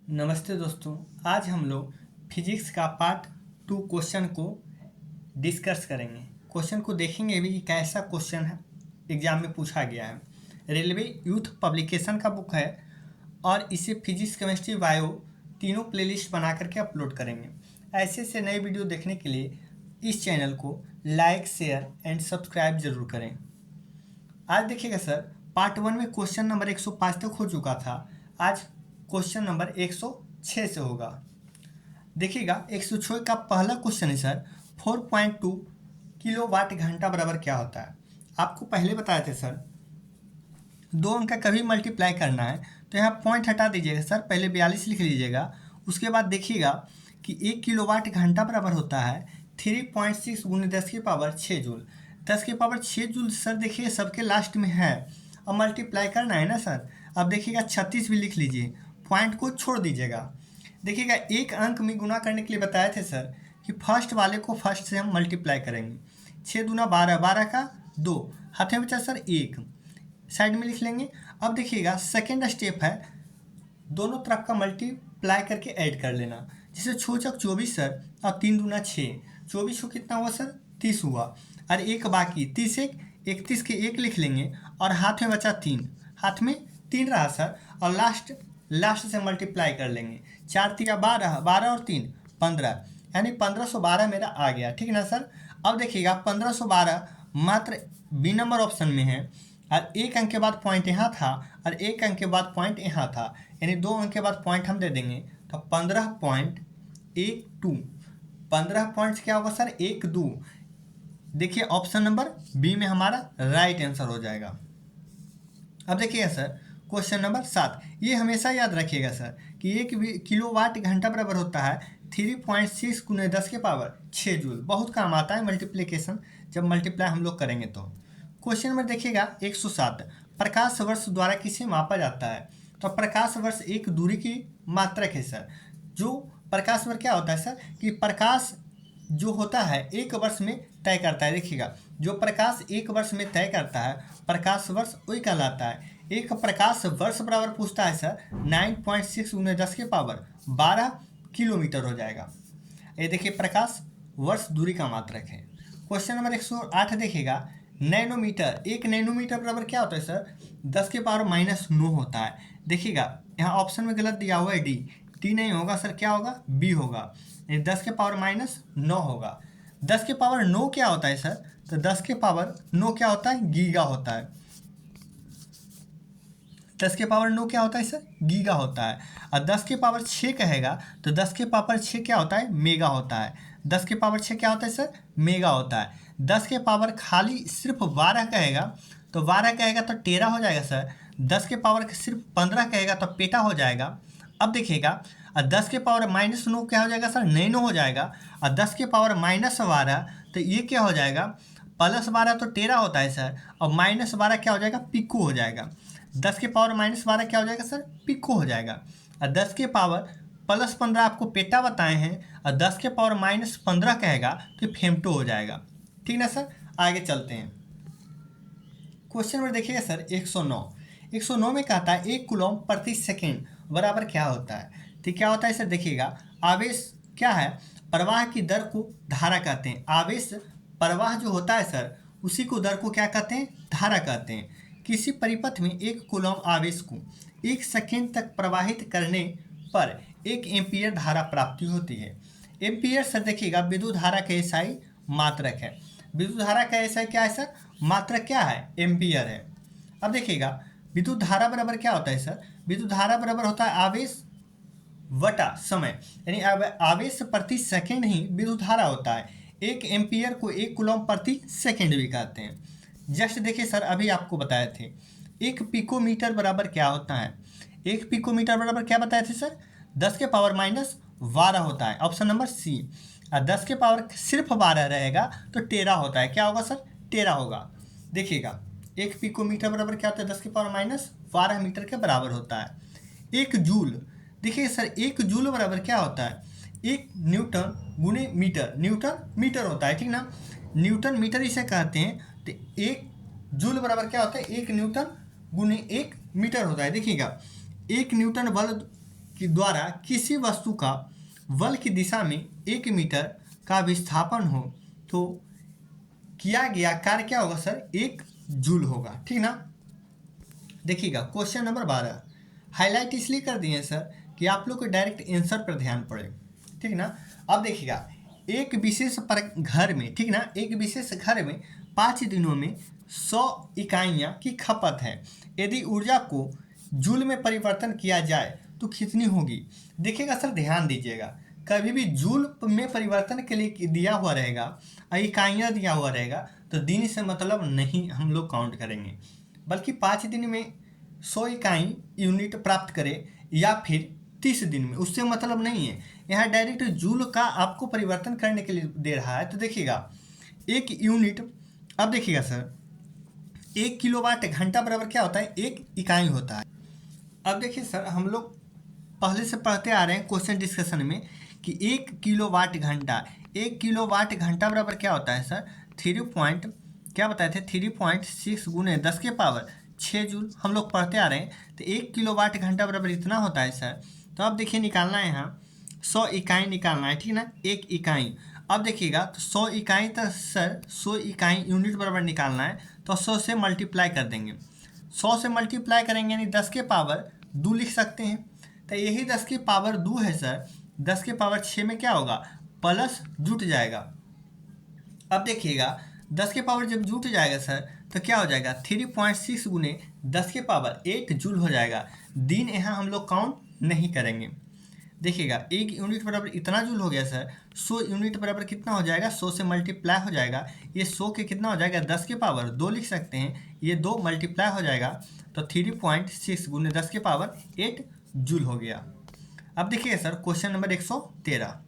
नमस्ते दोस्तों। आज हम लोग फिजिक्स का पार्ट 2 क्वेश्चन को डिस्कस करेंगे। क्वेश्चन को देखेंगे भी कि कैसा क्वेश्चन है एग्जाम में पूछा गया है। रेलवे यूथ पब्लिकेशन का बुक है और इसे फिजिक्स केमिस्ट्री बायो तीनों प्लेलिस्ट बना करके अपलोड करेंगे। ऐसे से नए वीडियो देखने के लिए इस चैनल को लाइक शेयर एंड सब्सक्राइब जरूर करें। आज देखिएगा सर, पार्ट 1 में क्वेश्चन नंबर 105 तक हो चुका था। आज क्वेश्चन नंबर 106 से होगा। देखिएगा 106 का पहला क्वेश्चन है सर, 4.2 किलोवाट घंटा बराबर क्या होता है। आपको पहले बताए थे सर, दो अंक का कभी मल्टीप्लाई करना है तो यहाँ पॉइंट हटा दीजिएगा सर, पहले 42 लिख लीजिएगा। उसके बाद देखिएगा कि 1 किलोवाट घंटा बराबर होता है 3.6 गुने 10 की पावर 6 जूल। 10 की पावर 6 जूल सर देखिए सबके लास्ट में है, अब मल्टीप्लाई करना है ना सर। अब देखिएगा 36 भी लिख लीजिए, पॉइंट को छोड़ दीजिएगा। देखिएगा एक अंक में गुना करने के लिए बताए थे सर कि फर्स्ट वाले को फर्स्ट से हम मल्टीप्लाई करेंगे। 6 दूना 12, 12 का 2, हाथ में बचा सर 1, साइड में लिख लेंगे। अब देखिएगा सेकेंड स्टेप है, दोनों तरफ का मल्टीप्लाई करके ऐड कर लेना। जैसे 6 चक 24 सर, और 3 दूना 6, 24 को कितना हुआ सर 30 हुआ, और एक बाकी 30 एक 31 के 1 लिख लेंगे और हाथ में बचा 3, हाथ में 3 रहा सर, और लास्ट से मल्टीप्लाई कर लेंगे। 4 तिया 12, 12 और 3 15, यानी 1512 मेरा आ गया, ठीक ना सर। अब देखिएगा 1512 मात्र बी नंबर ऑप्शन में है, और एक अंक के बाद पॉइंट यहाँ था और एक अंक के बाद पॉइंट यहाँ था, यानी 2 अंक के बाद पॉइंट हम दे देंगे तो 15.12। 15 पॉइंट्स क्या होगा सर 1 2। देखिए ऑप्शन नंबर बी में हमारा राइट आंसर हो जाएगा। अब देखिएगा सर क्वेश्चन नंबर 7, ये हमेशा याद रखिएगा सर कि 1 किलोवाट घंटा बराबर होता है 3.6 गुने 10 के पावर 6 जूल। बहुत काम आता है मल्टीप्लिकेशन, जब मल्टीप्लाई हम लोग करेंगे तो। क्वेश्चन नंबर देखिएगा 107, प्रकाश वर्ष द्वारा किसे मापा जाता है। तो प्रकाश वर्ष एक दूरी की मात्रक है सर। जो प्रकाश वर्ष क्या होता है सर कि प्रकाश जो होता है एक वर्ष में तय करता है। देखिएगा जो प्रकाश एक वर्ष में तय करता है प्रकाश वर्ष वही कहलाता है। एक प्रकाश वर्ष बराबर पूछता है सर 9.6 गुने 10 के पावर 12 किलोमीटर हो जाएगा। ये देखिए प्रकाश वर्ष दूरी का मात्रक है। क्वेश्चन नंबर 108 देखिएगा, नैनोमीटर, एक नैनोमीटर बराबर क्या होता है सर 10 के पावर -9 होता है। देखिएगा यहाँ ऑप्शन में गलत दिया हुआ है, डी नहीं होगा सर, क्या होगा बी होगा, 10 के पावर -9 होगा। 10 के पावर 9 क्या होता है सर, तो 10 के पावर 9 क्या होता है गीगा होता है। 10 के पावर 9 क्या होता है सर गीगा होता है। और 10 के पावर 6 कहेगा तो 10 के पावर 6 क्या होता है मेगा होता है। 10 के पावर 6 क्या होता है सर मेगा होता है। 10 के पावर खाली सिर्फ 12 कहेगा तो 12 कहेगा तो टेरा हो जाएगा सर। 10 के पावर सिर्फ 15 कहेगा तो पेटा हो जाएगा। अब देखिएगा और 10 के पावर -9 क्या हो जाएगा सर नैनो हो जाएगा। और 10 के पावर -12 तो ये क्या हो जाएगा +12 तो टेरा होता है सर, और -12 क्या हो जाएगा पिको हो जाएगा। 10 के पावर -12 क्या हो जाएगा सर पिको हो जाएगा। और 10 के पावर +15 आपको पेटा बताए हैं, और 10 के पावर -15 कहेगा तो फेमटो हो जाएगा, ठीक ना सर। आगे चलते हैं। क्वेश्चन नंबर देखिएगा सर 109 में कहता है 1 कूलम प्रति सेकेंड बराबर क्या होता है। तो क्या होता है सर देखिएगा, आवेश क्या है प्रवाह की दर को धारा कहते हैं। आवेश प्रवाह जो होता है सर उसी को दर को क्या कहते हैं धारा कहते हैं। किसी परिपथ में 1 कूलम आवेश को 1 सेकेंड तक प्रवाहित करने पर 1 एम्पीयर धारा प्राप्ति होती है। एम्पीयर सर देखिएगा विद्युत धारा का एसआई मात्रक है। विद्युत धारा का एसआई क्या है सर मात्रक क्या है एम्पीयर है। अब देखिएगा विद्युत धारा बराबर क्या होता है सर, विद्युत धारा बराबर होता है आवेश वटा समय, यानी आवेश प्रति सेकेंड ही विद्युत धारा होता है। 1 एम्पीयर को 1 कूलम प्रति सेकेंड भी कहते हैं। जस्ट देखिए सर अभी आपको बताए थे 1 पिकोमीटर बराबर क्या होता है। 1 पिकोमीटर बराबर क्या बताए थे सर 10 के पावर -12 होता है, ऑप्शन नंबर सी। और 10 के पावर सिर्फ 12 रहेगा तो टेरा होता है, क्या होगा सर टेरा होगा। देखिएगा 1 पिकोमीटर बराबर क्या होता है 10 के पावर -12 मीटर के बराबर होता है। 1 जूल, देखिए सर 1 जूल बराबर क्या होता है 1 न्यूटन गुने मीटर, न्यूटन मीटर होता है, ठीक ना। न्यूटन मीटर इसे कहते हैं। तो 1 जूल बराबर क्या होता है 1 न्यूटन गुने 1 मीटर होता है। देखिएगा 1 न्यूटन बल कि द्वारा किसी वस्तु का बल की दिशा में 1 मीटर का विस्थापन हो तो किया गया कार्य क्या होगा सर, 1 जूल होगा। ठीक ना। देखिएगा क्वेश्चन नंबर 12 हाईलाइट इसलिए कर दिए सर कि आप लोग को डायरेक्ट आंसर पर ध्यान पड़े। ठीक ना। अब देखिएगा एक विशेष घर में, ठीक ना, एक विशेष घर में 5 दिनों में 100 इकाइयाँ की खपत है। यदि ऊर्जा को जूल में परिवर्तन किया जाए तो कितनी होगी। देखिएगा सर ध्यान दीजिएगा, कभी भी जूल में परिवर्तन के लिए दिया हुआ रहेगा और इकाइयाँ दिया हुआ रहेगा तो दिन से मतलब नहीं हम लोग काउंट करेंगे, बल्कि 5 दिन में 100 इकाई यूनिट प्राप्त करे या फिर 30 दिन में, उससे मतलब नहीं है। यहाँ डायरेक्ट जूल का आपको परिवर्तन करने के लिए दे रहा है। तो देखिएगा 1 यूनिट, अब देखिएगा सर 1 किलोवाट घंटा बराबर क्या होता है, 1 इकाई होता है। अब देखिए सर हम लोग पहले से पढ़ते आ रहे हैं क्वेश्चन डिस्कशन में कि 1 किलोवाट घंटा, 1 किलोवाट घंटा बराबर क्या होता है सर, 3.6 गुने 10 के पावर 6 जूल हम लोग पढ़ते आ रहे हैं। तो 1 किलोवाट घंटा बराबर इतना होता है सर। तो अब देखिए निकालना है यहाँ 100 इकाई निकालना है, ठीक ना, 1 इकाई। अब देखिएगा तो 100 इकाई तो सर 100 इकाई यूनिट बराबर निकालना है तो 100 से मल्टीप्लाई कर देंगे, 100 से मल्टीप्लाई करेंगे यानी 10 के पावर 2 लिख सकते हैं। तो यही 10 की पावर 2 है सर, 10 के पावर 6 में क्या होगा, प्लस जुट जाएगा। अब देखिएगा 10 के पावर जब जुट जाएगा सर तो क्या हो जाएगा, 3.6 गुने 10 के पावर 8 जूल हो जाएगा। दिन यहाँ हम लोग काउंट नहीं करेंगे। देखिएगा 1 यूनिट बराबर इतना जूल हो गया सर, 100 यूनिट बराबर कितना हो जाएगा, 100 से मल्टीप्लाई हो जाएगा, ये 100 के कितना हो जाएगा, 10 के पावर 2 लिख सकते हैं, ये 2 मल्टीप्लाई हो जाएगा तो 3.6 गुने 10 के पावर 8 जूल हो गया। अब देखिएगा सर क्वेश्चन नंबर 113।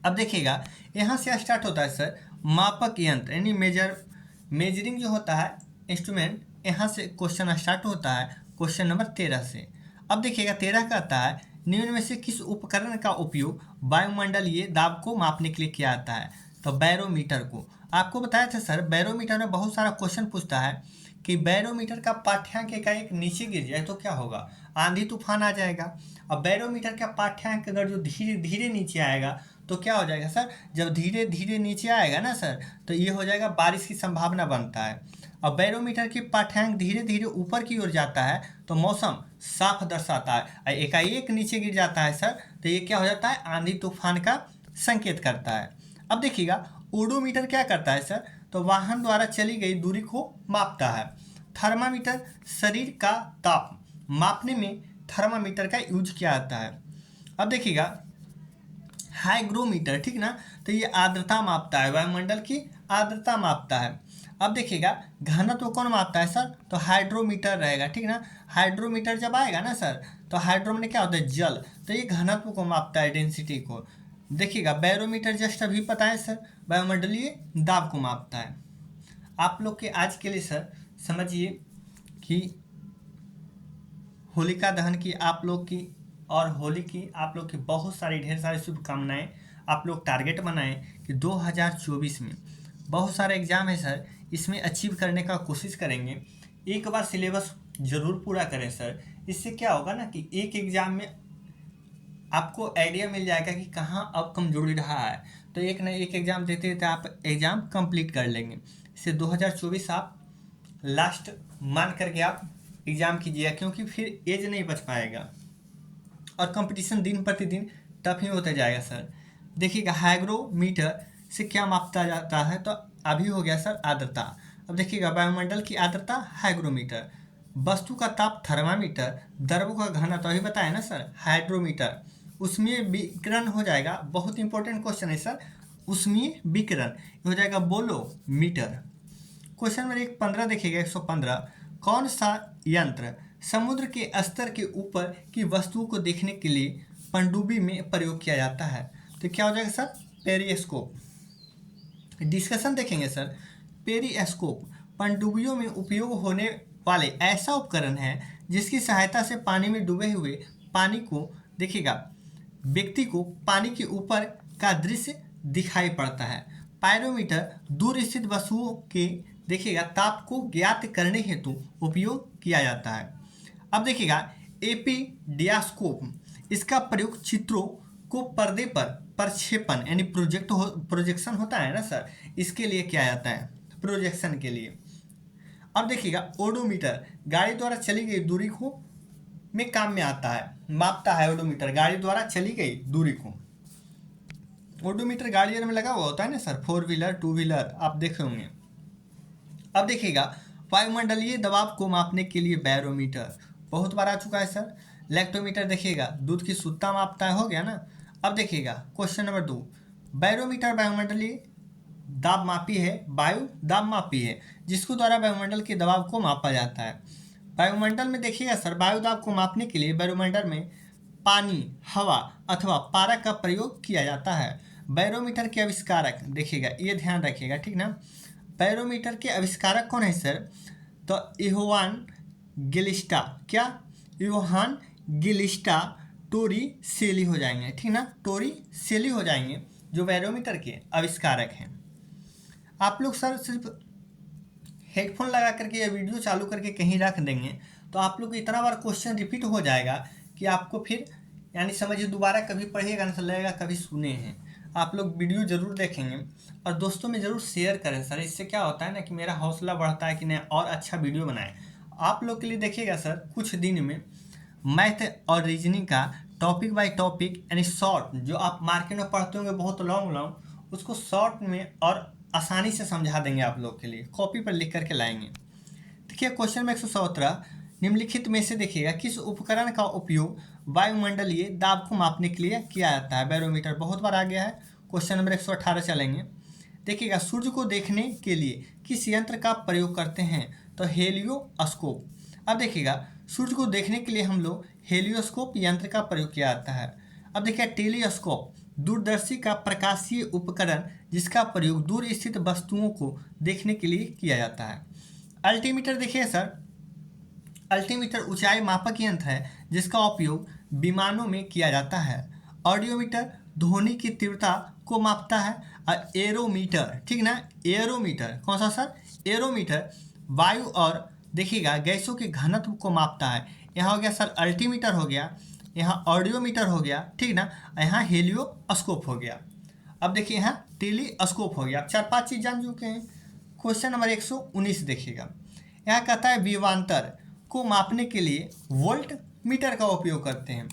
अब देखिएगा यहाँ से स्टार्ट होता है सर मापक यंत्र यानी मेजरिंग जो होता है इंस्ट्रूमेंट, यहाँ से क्वेश्चन स्टार्ट होता है क्वेश्चन नंबर 13 से। अब देखिएगा 13 कहता है निम्न में से किस उपकरण का उपयोग वायुमंडलीय दाब को मापने के लिए किया जाता है। तो बैरोमीटर को आपको बताया था सर, बैरोमीटर में बहुत सारा क्वेश्चन पूछता है कि बैरोमीटर का पाठ्यांक एकाएक नीचे गिर जाए तो क्या होगा, आंधी तूफान आ जाएगा। अब बैरोमीटर का पाठ्यांक अगर जो धीरे धीरे नीचे आएगा तो क्या हो जाएगा सर, जब धीरे धीरे नीचे आएगा ना सर तो ये हो जाएगा बारिश की संभावना बनता है। अब बैरोमीटर की पाठ्यांक धीरे धीरे ऊपर की ओर जाता है तो मौसम साफ दर्शाता है, एकाएक नीचे गिर जाता है सर तो ये क्या हो जाता है, आंधी तूफान का संकेत करता है। अब देखिएगा ओडोमीटर क्या करता है सर, तो वाहन द्वारा चली गई दूरी को मापता है। थर्मामीटर शरीर का ताप मापने में थर्मामीटर का यूज किया जाता है। अब देखिएगा हाइग्रोमीटर, ठीक ना, तो ये आर्द्रता मापता है, वायुमंडल की आर्द्रता मापता है। अब देखिएगा घनत्व कौन मापता है सर, तो हाइड्रोमीटर रहेगा, ठीक ना। हाइड्रोमीटर जब आएगा ना सर तो हाइड्रो में क्या होता है, जल, तो ये घनत्व को मापता है, डेंसिटी को। देखिएगा बैरोमीटर जस्ट अभी पता है सर वायुमंडलीय दाब को मापता है। आप लोग के आज के लिए सर समझिए कि होलिका दहन की आप लोग की और होली की आप लोग की बहुत सारी ढेर सारी शुभकामनाएं। आप लोग टारगेट बनाएं कि 2024 में बहुत सारे एग्जाम है सर, इसमें अचीव करने का कोशिश करेंगे। एक बार सिलेबस ज़रूर पूरा करें सर, इससे क्या होगा ना कि एक एग्ज़ाम में आपको आइडिया मिल जाएगा कि कहाँ अब कमजोरी रहा है, तो एक न एक एग्ज़ाम देते देते आप एग्ज़ाम कंप्लीट कर लेंगे। इससे 2024 आप लास्ट मान करके आप एग्ज़ाम कीजिएगा, क्योंकि फिर एज नहीं बच पाएगा और कंपटीशन दिन प्रतिदिन टफ ही होता जाएगा सर। देखिएगा हाइग्रोमीटर से क्या मापता जाता है, तो अभी हो गया सर आर्द्रता। अब देखिएगा वायुमंडल की आर्द्रता हाइग्रोमीटर, वस्तु का ताप थर्मामीटर, द्रव्यों का घनत्व अभी बताया ना सर हाइड्रोमीटर, उसमें विकिरण हो जाएगा, बहुत इंपॉर्टेंट क्वेश्चन है सर, उसमें विकिरण हो जाएगा बोलोमीटर। क्वेश्चन नंबर 15 देखिएगा 115, कौन सा यंत्र समुद्र के स्तर के ऊपर की वस्तुओं को देखने के लिए पनडुब्बी में प्रयोग किया जाता है। तो क्या हो जाएगा सर, पेरिस्कोप। डिस्कशन देखेंगे सर, पेरिस्कोप पनडुब्बियों में उपयोग होने वाले ऐसा उपकरण है जिसकी सहायता से पानी में डूबे हुए पानी को देखिएगा व्यक्ति को पानी के ऊपर का दृश्य दिखाई पड़ता है। पायरोमीटर दूर स्थित वस्तुओं के देखिएगा ताप को ज्ञात करने हेतु उपयोग किया जाता है। अब देखिएगा एपीडियास्कोप, इसका प्रयोग चित्रों को पर्दे पर प्रक्षेपण यानी प्रोजेक्शन होता है ना सर, इसके लिए किया जाता है, प्रोजेक्शन के लिए। अब देखिएगा ओडोमीटर गाड़ी द्वारा चली गई दूरी को में काम में आता है, मापता है ओडोमीटर गाड़ी द्वारा चली गई दूरी को। ओडोमीटर गाड़ियों में लगा हुआ होता है ना सर, 4 व्हीलर 2 व्हीलर आप देखे होंगे। अब देखिएगा वायुमंडलीय दबाव को मापने के लिए बैरोमीटर बहुत बार आ चुका है सर। लैक्टोमीटर देखिएगा दूध की शुद्धता मापता है, हो गया ना। अब देखिएगा क्वेश्चन नंबर 2, बैरोमीटर वायुमंडलीय दाब मापी है, वायु दाब मापी है जिसको द्वारा वायुमंडल के दबाव को मापा जाता है। वायुमंडल में देखिएगा सर वायु दाब को मापने के लिए बैरोमीटर में पानी, हवा अथवा पारा का प्रयोग किया जाता है। बैरोमीटर के आविष्कारक देखिएगा, ये ध्यान रखिएगा ठीक ना। बैरोमीटर के आविष्कारक कौन है सर? तो योहान गिलिस्टा, क्या योहान गिलिस्टा टोरिसेली हो जाएंगे, ठीक ना, टोरिसेली हो जाएंगे जो बैरोमीटर के आविष्कारक हैं। आप लोग सर सिर्फ हेडफोन लगा करके या वीडियो चालू करके कहीं रख देंगे तो आप लोग को इतना बार क्वेश्चन रिपीट हो जाएगा कि आपको फिर यानी समझिए दोबारा कभी पढ़िएगा ना लगेगा कभी सुने हैं। आप लोग वीडियो ज़रूर देखेंगे और दोस्तों में ज़रूर शेयर करें सर, इससे क्या होता है ना कि मेरा हौसला बढ़ता है कि नहीं और अच्छा वीडियो बनाएं। आप लोग के लिए देखिएगा सर कुछ दिन में मैथ और रीजनिंग का टॉपिक बाय टॉपिक यानी शॉर्ट, जो आप मार्केट में पढ़ते होंगे बहुत लॉन्ग उसको शॉर्ट में और आसानी से समझा देंगे आप लोग के लिए, कॉपी पर लिख करके लाएंगे। देखिए क्वेश्चन में 117 निम्नलिखित में से देखिएगा किस उपकरण का उपयोग वायुमंडलीय दाब को मापने के लिए किया जाता है? बैरोमीटर बहुत बार आ गया है। क्वेश्चन नंबर 118 चलेंगे। देखिएगा सूर्य को देखने के लिए किस यंत्र का प्रयोग करते हैं? तो हेलियोस्कोप। अब देखिएगा सूर्य को देखने के लिए हम लोग हेलियोस्कोप यंत्र का प्रयोग किया जाता है। अब देखिए टेलीस्कोप दूरदर्शी का प्रकाशीय उपकरण जिसका प्रयोग दूर स्थित वस्तुओं को देखने के लिए किया जाता है। अल्टीमीटर देखिए सर, अल्टीमीटर ऊंचाई मापक यंत्र है जिसका उपयोग विमानों में किया जाता है। ऑडियोमीटर ध्वनि की तीव्रता को मापता है। और एरोमीटर, ठीक ना, एरोमीटर कौन सा सर? एरोमीटर वायु और देखिएगा गैसों के घनत्व को मापता है। यहाँ हो गया सर अल्टीमीटर हो गया, यहाँ ऑडियोमीटर हो गया, ठीक ना, यहाँ हेलियोस्कोप हो गया। अब देखिए यहाँ टेलीस्कोप हो गया। आप 4-5 चीज़ जान चुके हैं। क्वेश्चन नंबर 119 देखिएगा, यहाँ कहता है विभवांतर को मापने के लिए वोल्ट मीटर का उपयोग करते हैं।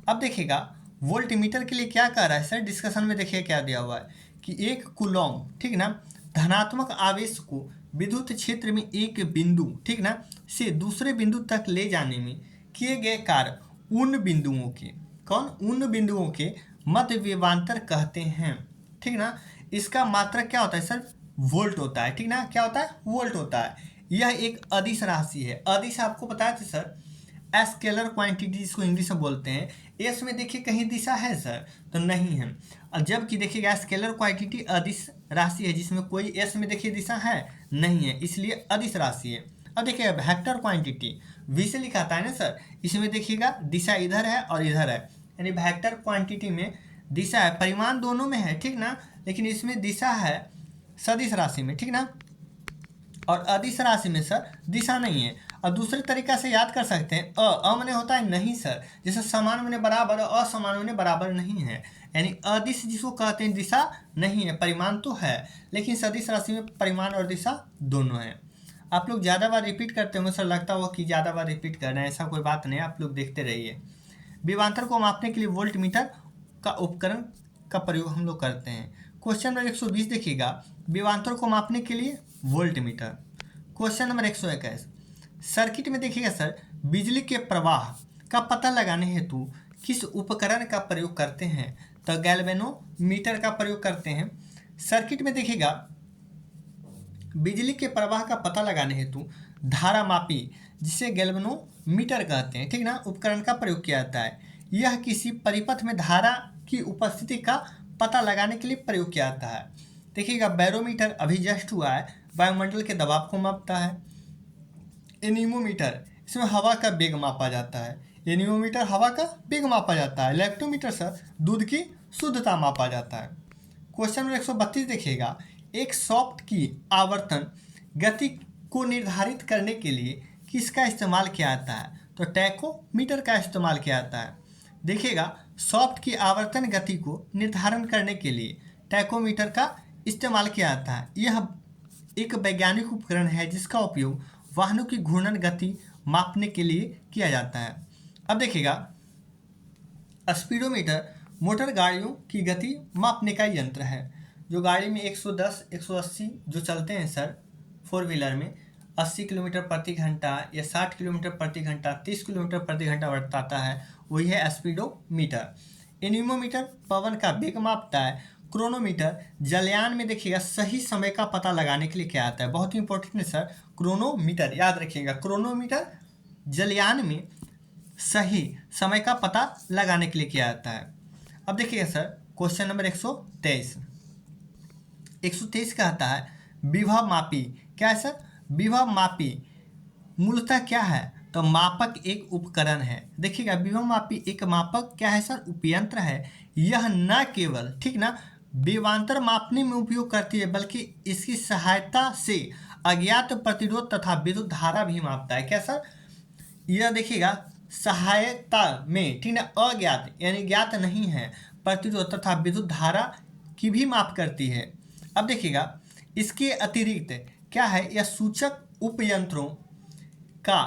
अब देखिएगा वोल्ट मीटर के लिए क्या कह रहा है सर, डिस्कशन में देखिए क्या दिया हुआ है कि 1 कूलॉम, ठीक ना, धनात्मक आवेश को विद्युत क्षेत्र में एक बिंदु, ठीक ना, से दूसरे बिंदु तक ले जाने में किए गए कार्य उन बिंदुओं के, कौन? उन बिंदुओं के मध्य विभवांतर कहते हैं, ठीक ना। इसका मात्रक क्या होता है सर? वोल्ट होता है, ठीक ना, क्या होता है? वोल्ट होता है। यह एक अदिश राशि है। अदिश आपको बताया था सर स्केलर क्वांटिटी जिसको इंग्लिश में बोलते हैं। एस में देखिए कहीं दिशा है सर? तो नहीं है। और जबकि देखिएगा स्केलर क्वांटिटी अदिश राशि है जिसमें कोई एस में देखिए दिशा है नहीं है, इसलिए अदिश राशि है। अब देखिए वेक्टर क्वांटिटी वी से लिखा था है ना सर, इसमें देखिएगा दिशा इधर है और इधर है, यानी वेक्टर क्वांटिटी में दिशा है, परिमाण दोनों में है, ठीक ना, लेकिन इसमें दिशा है सदिश राशि में, ठीक ना, और अदिश राशि में सर दिशा नहीं है। और दूसरे तरीका से याद कर सकते हैं अ माने होता है नहीं सर, जैसे समान माने बराबर, असमान माने बराबर नहीं है, यानी अदिश जिसको कहते हैं दिशा नहीं है, परिमाण तो है, लेकिन सदिश राशि में परिमाण और दिशा दोनों है। आप लोग ज़्यादा बार रिपीट करते होंगे सर, लगता होगा कि ज़्यादा बार रिपीट कर रहे हैं, ऐसा कोई बात नहीं, आप लोग देखते रहिए। विभवांतर को मापने के लिए वोल्ट मीटर का उपकरण का प्रयोग हम लोग करते हैं। क्वेश्चन नंबर 120 देखिएगा, विभवांतर को मापने के लिए volt meter. Question number 121 circuit में देखिएगा सर बिजली के प्रवाह का पता लगाने हेतु किस उपकरण का प्रयोग करते हैं? तो गैल्वेनोमीटर का प्रयोग करते हैं। सर्किट में देखिएगा बिजली के प्रवाह का पता लगाने हेतु धारा मापी जिसे गैल्वेनोमीटर कहते हैं, ठीक ना, उपकरण का प्रयोग किया जाता है। यह किसी परिपथ में धारा की उपस्थिति का पता लगाने के लिए प्रयोग किया जाता है। देखिएगा बैरोमीटर अभी जस्ट हुआ है, वायुमंडल के दबाव को मापता है। एनीमोमीटर इसमें हवा का वेग मापा जाता है, एनीमोमीटर हवा का वेग मापा जाता है। लैक्टोमीटर सर दूध की शुद्धता मापा जाता है। क्वेश्चन नंबर 132 देखिएगा, एक सॉफ्ट की आवर्तन गति को निर्धारित करने के लिए किसका इस्तेमाल किया जाता है? तो टैकोमीटर का इस्तेमाल किया जाता है। देखिएगा सॉफ्ट की आवर्तन गति को निर्धारण करने के लिए टैकोमीटर का इस्तेमाल किया जाता है। यह एक वैज्ञानिक उपकरण है जिसका उपयोग वाहनों की घूर्णन गति मापने के लिए किया जाता है। अब देखिएगा स्पीडोमीटर मोटर गाड़ियों की गति मापने का यंत्र है। जो गाड़ी में 110, 180 जो चलते हैं सर फोर व्हीलर में 80 किलोमीटर प्रति घंटा या 60 किलोमीटर प्रति घंटा 30 किलोमीटर प्रति घंटा बताता है, वही है स्पीडोमीटर। एनीमोमीटर पवन का वेग मापता है। क्रोनोमीटर जलयान में देखिएगा सही समय का पता लगाने के लिए क्या आता है, बहुत ही इंपॉर्टेंट है सर क्रोनोमीटर, याद रखिएगा क्रोनोमीटर जलयान में सही समय का पता लगाने के लिए किया जाता है। अब देखिएगा सर क्वेश्चन नंबर 123 कहता है विभव मापी क्या है सर? विभव मापी मूलतः क्या है? तो मापक एक उपकरण है। देखिएगा विभव मापी एक मापक क्या है सर? उपयंत्र है। यह न केवल ठीक ना विभवांतर मापने में उपयोग करती है बल्कि इसकी सहायता से अज्ञात प्रतिरोध तथा विद्युत धारा भी मापता है। क्या सर? यह देखिएगा सहायता में ठीक ना अज्ञात यानी ज्ञात नहीं है प्रतिरोध तथा विद्युत धारा की भी माप करती है। अब देखिएगा इसके अतिरिक्त क्या है, यह सूचक उपयंत्रों का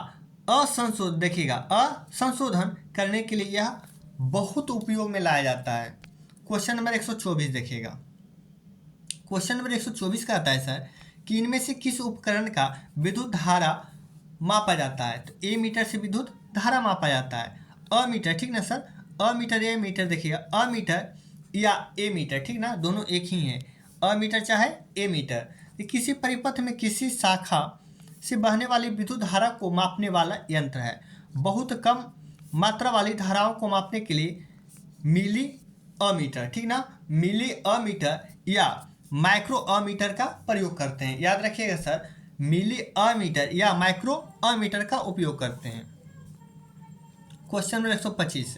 असंशोधन करने के लिए यह बहुत उपयोग में लाया जाता है। क्वेश्चन नंबर 124 देखिएगा। क्वेश्चन नंबर 124 कहता है सर कि इनमें से किस उपकरण का विद्युत धारा मापा जाता है? तो ए मीटर से विद्युत धारा मापा जाता है। अमीटर ठीक ना सर, अमीटर या मीटर देखिएगा, अमीटर या ए मीटर ठीक ना, दोनों एक ही हैं, अमीटर चाहे ए मीटर। किसी परिपथ में किसी शाखा से बहने वाली विद्युत धारा को मापने वाला यंत्र है। बहुत कम मात्रा वाली धाराओं को मापने के लिए मिली अमीटर ठीक ना, मिली अमीटर या माइक्रो अमीटर का प्रयोग करते हैं। याद रखिएगा सर मिली अमीटर या माइक्रो अमीटर का उपयोग करते हैं। क्वेश्चन नंबर 125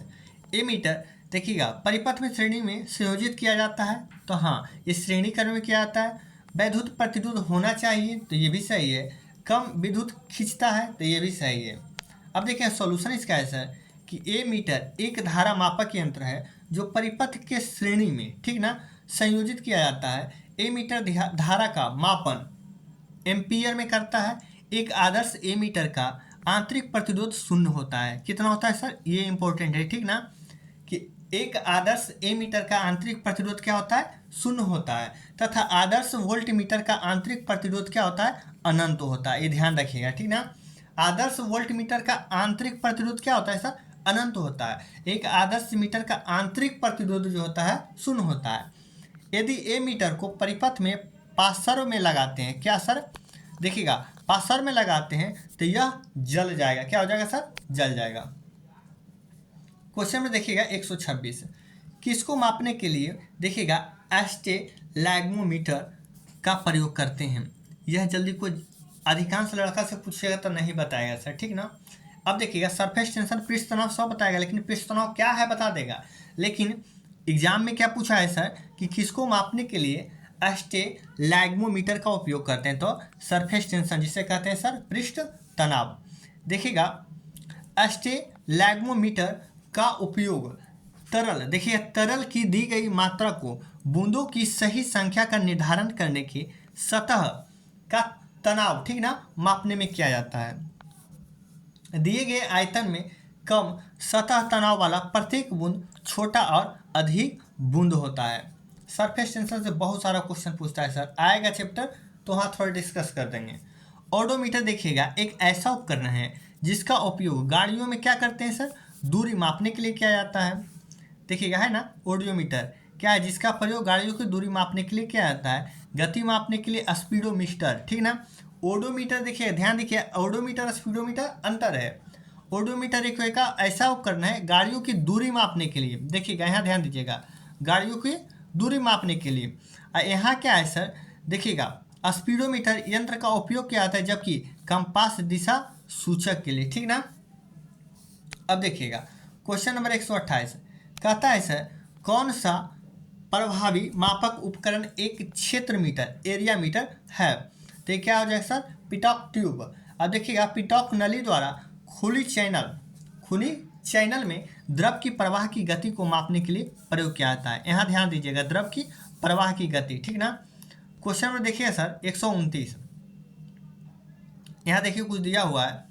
एमीटर देखिएगा परिपथ में श्रेणी में संयोजित किया जाता है। तो हाँ इस श्रेणीकरण में किया जाता है। वैद्युत प्रतिरोध होना चाहिए तो ये भी सही है। कम विद्युत खींचता है तो ये भी सही है। अब देखिए सॉल्यूशन इसका है सर कि ए मीटर एक धारा मापक यंत्र है जो परिपथ के श्रेणी में ठीक ना संयोजित किया जाता है। ए मीटर धारा का मापन एम्पियर में करता है। एक आदर्श ए मीटर का आंतरिक प्रतिरोध शून्य होता है। कितना होता है सर? ये इंपॉर्टेंट है ठीक ना कि एक आदर्श ए मीटर का आंतरिक प्रतिरोध क्या होता है? शून्य होता है। तथा आदर्श वोल्ट मीटर का आंतरिक प्रतिरोध क्या होता है? अनंत होता है। ये ध्यान रखिएगा ठीक ना। आदर्श वोल्ट मीटर का आंतरिक प्रतिरोध क्या होता है सर? अनंत होता है। एक आदर्श मीटर का आंतरिक प्रतिरोध जो होता है शून्य होता है। यदि ए मीटर को परिपथ में पार्श्व में लगाते हैं, क्या सर? देखिएगा पार्श्व में लगाते हैं तो यह जल जाएगा। क्या हो जाएगा सर? जल जाएगा। क्वेश्चन में देखिएगा 126 किसको मापने के लिए देखिएगा एस्टेलैग्मोमीटर का प्रयोग करते हैं। यह जल्दी कोई अधिकांश लड़का से पूछेगा तो नहीं बताएगा सर ठीक ना। अब देखिएगा सरफेस टेंशन पृष्ठ तनाव सब बताएगा लेकिन पृष्ठ तनाव क्या है बता देगा। लेकिन एग्जाम में क्या पूछा है सर कि किसको मापने के लिए एस्टेलैग्मोमीटर का उपयोग करते हैं। तो सरफेस टेंशन जिसे कहते हैं सर पृष्ठ तनाव। देखिएगा एस्टेलैग्मोमीटर का उपयोग तरल देखिए तरल की दी गई मात्रा को बूंदों की सही संख्या का निर्धारण करने की सतह का तनाव ठीक ना मापने में किया जाता है। दिए गए आयतन में कम सतह तनाव वाला प्रत्येक बूंद छोटा और अधिक बूंद होता है। सरफेस टेंशन से बहुत सारा क्वेश्चन पूछता है सर, आएगा चैप्टर तो वहाँ थोड़ा डिस्कस कर देंगे। ओडोमीटर देखिएगा एक ऐसा उपकरण है जिसका उपयोग गाड़ियों में क्या करते हैं सर? दूरी मापने के लिए किया जाता है। देखिएगा है ना ओडोमीटर क्या है जिसका प्रयोग गाड़ियों की दूरी मापने के लिए किया जाता है। गति मापने के लिए स्पीडोमीटर ठीक ना। ओडोमीटर देखिए ध्यान देखिए ओडोमीटर स्पीडोमीटर अंतर है। ओडोमीटर एक ऐसा उपकरण है गाड़ियों की दूरी मापने के लिए। देखिएगा यहाँ ध्यान दीजिएगा गाड़ियों की दूरी मापने के लिए। यहाँ क्या है सर? देखिएगा स्पीडोमीटर यंत्र का उपयोग किया जाता है जबकि कंपास दिशा सूचक के लिए ठीक ना। अब देखिएगा क्वेश्चन नंबर 128 कहता है सर कौन सा प्रभावी मापक उपकरण एक क्षेत्र मीटर एरिया मीटर है। तो ये क्या हो जाएगा सर? पिटॉक ट्यूब। अब देखिएगा पिटॉक नली द्वारा खुली चैनल में द्रव की प्रवाह की गति को मापने के लिए प्रयोग किया जाता है। यहाँ ध्यान दीजिएगा, द्रव की प्रवाह की गति, ठीक ना। क्वेश्चन में देखिए सर 129, यहाँ देखिए कुछ दिया हुआ है,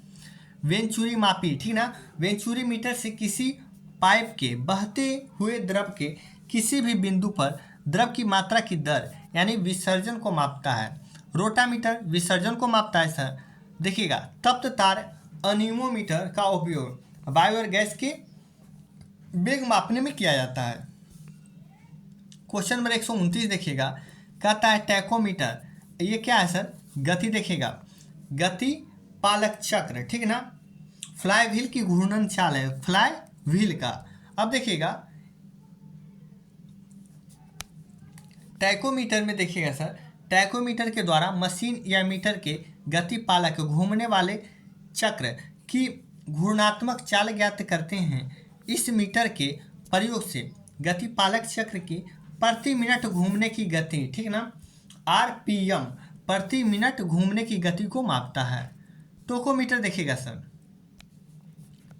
वेंचुरी मापी, ठीक ना। वेंचुरी मीटर से किसी पाइप के बहते हुए द्रव के किसी भी बिंदु पर द्रव की मात्रा की दर यानी विसर्जन को मापता है। रोटामीटर विसर्जन को मापता है सर। देखिएगा, तप्त तार अनिमोमीटर का उपयोग वायु और गैस के वेग मापने में किया जाता है। क्वेश्चन नंबर 129 देखिएगा, कहता है टैकोमीटर, ये क्या है सर? गति। देखिएगा, गति पालक चक्र, ठीक ना। फ्लाई व्हील की घूर्णन चाल है, फ्लाई व्हील का। अब देखिएगा टैकोमीटर में, देखिएगा सर, टैकोमीटर के द्वारा मशीन या मीटर के गति पालक घूमने वाले चक्र की घूर्णात्मक चाल ज्ञात करते हैं। इस मीटर के प्रयोग से गति पालक चक्र की प्रति मिनट घूमने की गति, ठीक ना, आरपीएम प्रति मिनट घूमने की गति को मापता है। टोकोमीटर देखिएगा सर,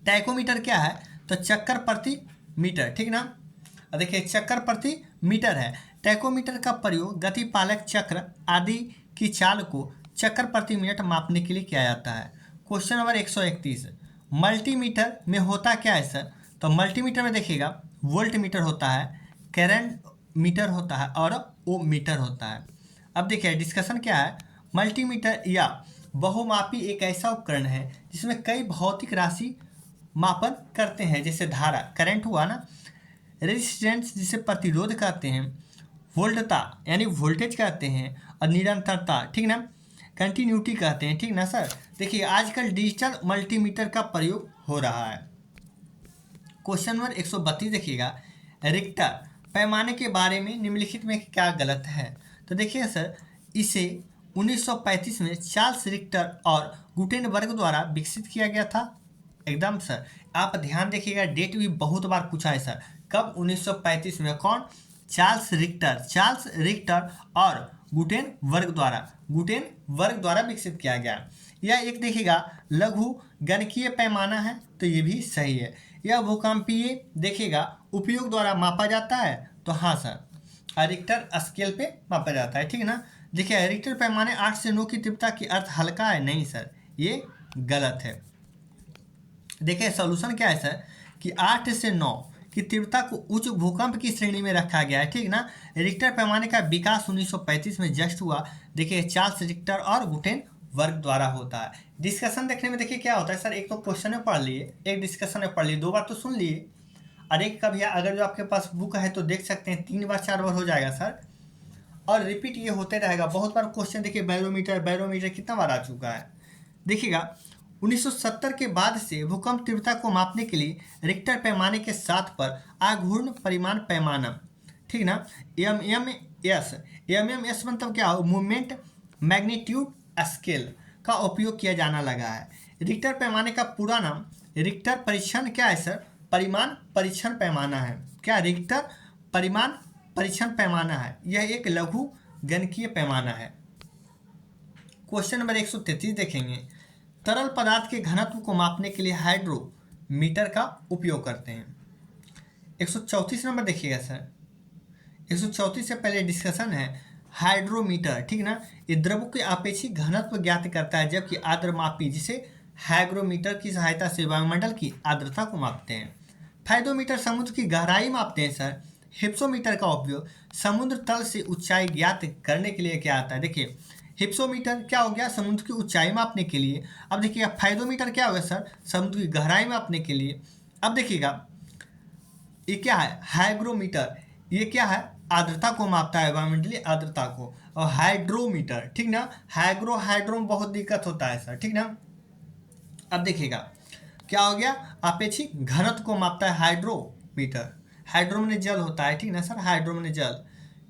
टैकोमीटर क्या है? तो चक्कर प्रति मीटर, ठीक ना। देखिए चक्कर प्रति मीटर है। टैकोमीटर का प्रयोग गति पालक चक्र आदि की चाल को चक्कर प्रति मिनट मापने के लिए किया जाता है। क्वेश्चन नंबर 131, मल्टीमीटर में होता क्या है सर? तो मल्टीमीटर में देखिएगा वोल्ट मीटर होता है, करंट मीटर होता है और ओ मीटर होता है। अब देखिए डिस्कशन क्या है, मल्टीमीटर या बहुमापी एक ऐसा उपकरण है जिसमें कई भौतिक राशि मापन करते हैं, जैसे धारा करंट हुआ ना, रेजिस्टेंस जिसे प्रतिरोध कहते हैं, वोल्टता यानी वोल्टेज कहते हैं, और निरंतरता, ठीक ना, कंटिन्यूटी कहते हैं, ठीक ना सर। देखिए आजकल डिजिटल मल्टीमीटर का प्रयोग हो रहा है। क्वेश्चन नंबर 132 देखिएगा, रिक्टर पैमाने के बारे में निम्नलिखित में क्या गलत है? तो देखिए सर, इसे 1935 में चार्ल्स रिक्टर और गुटेनबर्ग द्वारा विकसित किया गया था। एकदम सर, आप ध्यान देखिएगा, डेट भी बहुत बार पूछा है सर। कब? 1935 में। कौन? चार्ल्स रिक्टर और गुटेनबर्ग द्वारा विकसित किया गया। यह एक देखिएगा लघु गणकीय पैमाना है, तो ये भी सही है। यह भूकंपीय देखिएगा उपयोग द्वारा मापा जाता है, तो हाँ सर, रिक्टर स्केल पे मापा जाता है, ठीक है ना। देखिए रिक्टर पैमाने 8 से 9 की तीव्रता की अर्थ हल्का है, नहीं सर, ये गलत है। देखिए सॉल्यूशन क्या है सर, कि 8 से 9 की तीव्रता को उच्च भूकंप की श्रेणी में रखा गया है, ठीक ना। रिक्टर पैमाने का विकास 1935 में जस्ट हुआ। देखिए चार्ल्स रिक्टर और गुटेनबर्ग द्वारा होता है। डिस्कशन देखने में देखिए क्या होता है सर, एक तो क्वेश्चन में पढ़ लिए, एक डिस्कशन में पढ़ लिए, 2 बार तो सुन लिए, और एक कभी अगर जो आपके पास बुक है तो देख सकते हैं, 3 बार 4 बार हो जाएगा सर, और रिपीट ये होते रहेगा बहुत बार। क्वेश्चन देखिए बैरोमीटर कितना बार आ चुका है। देखिएगा 1970 के बाद से भूकंप तीव्रता को मापने के लिए रिक्टर पैमाने के साथ पर आघूर्ण परिमाण पैमाना, ठीक ना, एमएमएस मतलब क्या हो, मूवमेंट मैग्नीट्यूड स्केल का उपयोग किया जाना लगा है। रिक्टर पैमाने का पूरा नाम रिक्टर परीक्षण क्या है सर? परिमाण परीक्षण पैमाना है। क्या? रिक्टर परिमाण परीक्षण पैमाना है। यह एक लघु गणकीय पैमाना है। क्वेश्चन नंबर 133 देखेंगे, तरल पदार्थ के घनत्व को मापने के लिए हाइड्रोमीटर का उपयोग करते हैं। 134 नंबर देखिएगा सर, 134 से पहले डिस्कशन है हाइड्रोमीटर, ठीक ना। ये द्रव के आपेक्षिक घनत्व ज्ञात करता है, जबकि आर्द्रमापी जिसे हाइग्रोमीटर की सहायता से वायुमंडल की आर्द्रता को मापते हैं। फाइडोमीटर समुद्र की गहराई मापते हैं सर। हिप्सोमीटर का उपयोग समुद्र तल से ऊंचाई ज्ञात करने के लिए क्या आता है? देखिए हिप्सोमीटर क्या हो गया? समुद्र की ऊंचाई मापने के लिए। अब देखिएगा फाइडोमीटर क्या होगा सर? समुद्र की गहराई मापने के लिए। अब देखिएगा ये क्या है? हाइग्रोमीटर, ये क्या है? आर्द्रता को मापता है, वायुमंडलीय आर्द्रता को। और हाइड्रोमीटर, ठीक ना, हाइड्रो में बहुत दिक्कत होता है सर, ठीक ना। अब देखिएगा क्या हो गया? अपेक्षिक घनत्व को मापता है हाइड्रोमीटर। हाइड्रो में जल होता है, ठीक ना सर, हाइड्रो में जल।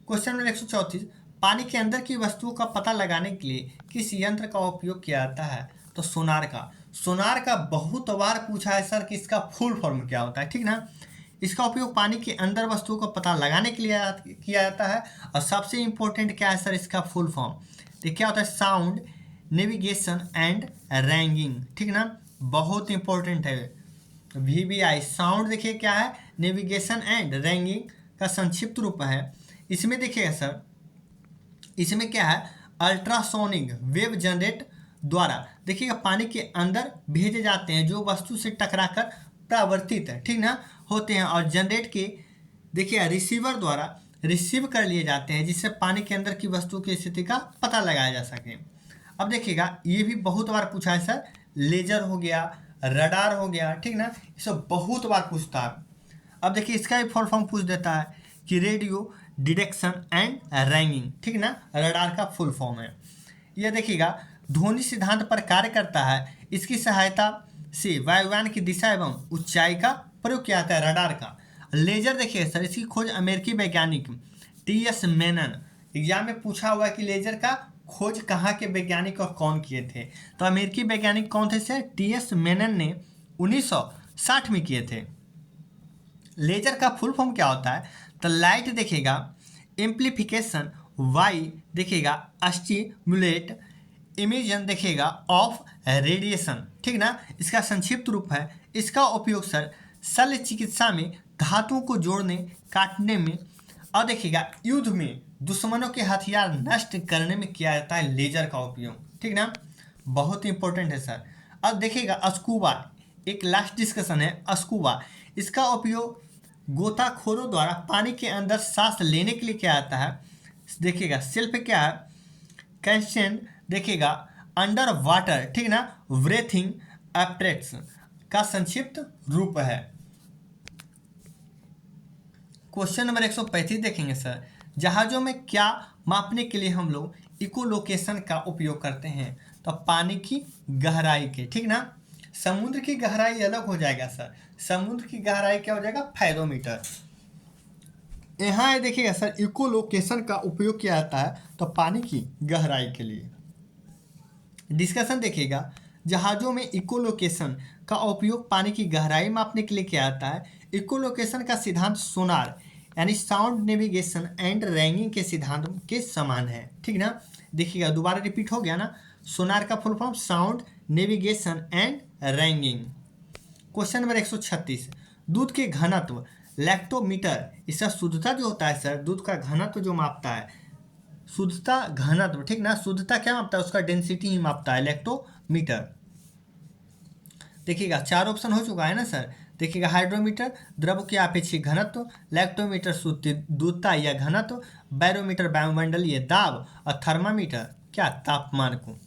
क्वेश्चन नंबर 134, पानी के अंदर की वस्तुओं का पता लगाने के लिए किस यंत्र का उपयोग किया जाता है? तो सोनार का। सोनार का बहुत बार पूछा है सर कि इसका फुल फॉर्म क्या होता है, ठीक ना। इसका उपयोग पानी के अंदर वस्तुओं का पता लगाने के लिए किया जाता है। और सबसे इम्पोर्टेंट क्या है सर इसका फुल फॉर्म? तो क्या होता है? साउंड नेविगेशन एंड रैंगिंग, ठीक ना, बहुत इंपॉर्टेंट है। VBI। साउंड देखिए क्या है, नेविगेशन एंड रैंगिंग का संक्षिप्त रूप है। इसमें देखिएगा सर, इसमें क्या है, अल्ट्रासोनिक वेव जनरेट द्वारा देखिएगा पानी के अंदर भेजे जाते हैं, जो वस्तु से टकराकर परावर्तित है, ठीक ना, होते हैं और जनरेट के देखिए रिसीवर द्वारा रिसीव कर लिए जाते हैं, जिससे पानी के अंदर की वस्तु की स्थिति का पता लगाया जा सके। अब देखिएगा ये भी बहुत बार पूछा है सर, लेजर हो गया, रडार हो गया, ठीक ना, ये सब बहुत बार पूछता है। अब देखिए इसका भी फुल फॉर्म पूछ देता है कि रेडियो डिटेक्शन एंड रैंगिंग, ठीक ना, रडार का फुल फॉर्म है। यह देखिएगा ध्वनि सिद्धांत पर कार्य करता है। इसकी सहायता से वायुयान की दिशा एवं ऊंचाई का प्रयोग किया जाता है, रडार का। लेजर देखिए सर, इसकी खोज अमेरिकी वैज्ञानिक TS मेनन, एग्जाम में पूछा हुआ है कि लेजर का खोज कहाँ के वैज्ञानिक और कौन किए थे, तो अमेरिकी वैज्ञानिक कौन थे सर, TS मेनन ने 1960 में किए थे। लेजर का फुल फॉर्म क्या होता है, तो लाइट देखिएगा एम्प्लीफिकेशन, वाई देखिएगा स्टिमुलेट, इमेजन देखिएगा ऑफ रेडिएशन, ठीक ना, इसका संक्षिप्त रूप है। इसका उपयोग सर शल्य चिकित्सा में धातुओं को जोड़ने काटने में और देखिएगा युद्ध में दुश्मनों के हथियार नष्ट करने में किया जाता है लेजर का उपयोग, ठीक ना, बहुत इंपॉर्टेंट है सर। अब देखिएगा स्कूबा, एक लास्ट डिस्कशन है स्कूबा। इसका उपयोग गोताखोरों द्वारा पानी के अंदर सांस लेने के लिए किया जाता है। देखिएगा सेल्फ क्या है, कैंशन देखिएगा अंडर वाटर, ठीक ना, ब्रेथिंग एपरेट्स का संक्षिप्त रूप है। क्वेश्चन नंबर 135 देखेंगे सर, जहाज़ों में क्या मापने के लिए हम लोग इकोलोकेशन का उपयोग करते हैं, तो पानी की गहराई के, ठीक ना, समुद्र की गहराई अलग हो जाएगा सर, समुद्र की गहराई क्या हो जाएगा, फेरोमीटर। यहाँ देखिएगा सर इकोलोकेशन का उपयोग किया जाता है तो पानी की गहराई के लिए। डिस्कशन देखिएगा, जहाज़ों में इकोलोकेशन का उपयोग पानी की गहराई मापने के लिए किया जाता है। इकोलोकेशन का सिद्धांत सोनार यानी साउंड नेविगेशन एंड रैंगिंग के सिद्धांत के समान है, ठीक ना। देखिएगा दोबारा रिपीट हो गया ना, सोनार का full form sound navigation and ragging. Question number 136, दूध के घनत्व लैक्टोमीटर, इसका शुद्धता जो होता है सर, दूध का घनत्व जो मापता है, शुद्धता घनत्व, ठीक ना, शुद्धता क्या मापता है, उसका डेंसिटी ही मापता है लैक्टोमीटर। देखिएगा 4 ऑप्शन हो चुका है ना सर। देखिएगा हाइड्रोमीटर द्रव के अपेक्षित घनत्व, लैक्टोमीटर शुद्धता या घनत्व, बैरोमीटर वायुमंडलीय दाब और थर्मामीटर क्या, तापमान को।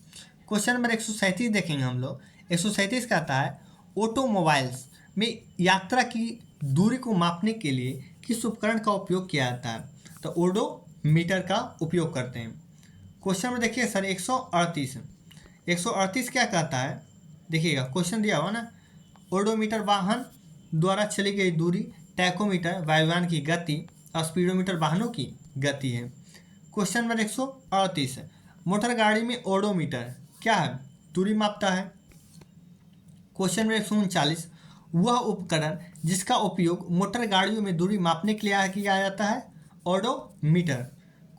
क्वेश्चन नंबर 137 देखेंगे हम लोग। 137 कहता है ऑटोमोबाइल्स में यात्रा की दूरी को मापने के लिए किस उपकरण का उपयोग किया जाता है, तो ओडोमीटर का उपयोग करते हैं। क्वेश्चन में देखिए सर 138 क्या कहता है, देखिएगा क्वेश्चन दिया हुआ ना, ओडोमीटर वाहन द्वारा चली गई दूरी, टैकोमीटर वायुयान की गति और स्पीडोमीटर वाहनों की गति है। क्वेश्चन नंबर 138, मोटर गाड़ी में ओडोमीटर क्या है, दूरी मापता है। क्वेश्चन नंबर 139, वह उपकरण जिसका उपयोग मोटर गाड़ियों में दूरी मापने के लिए किया जाता है, ओडोमीटर।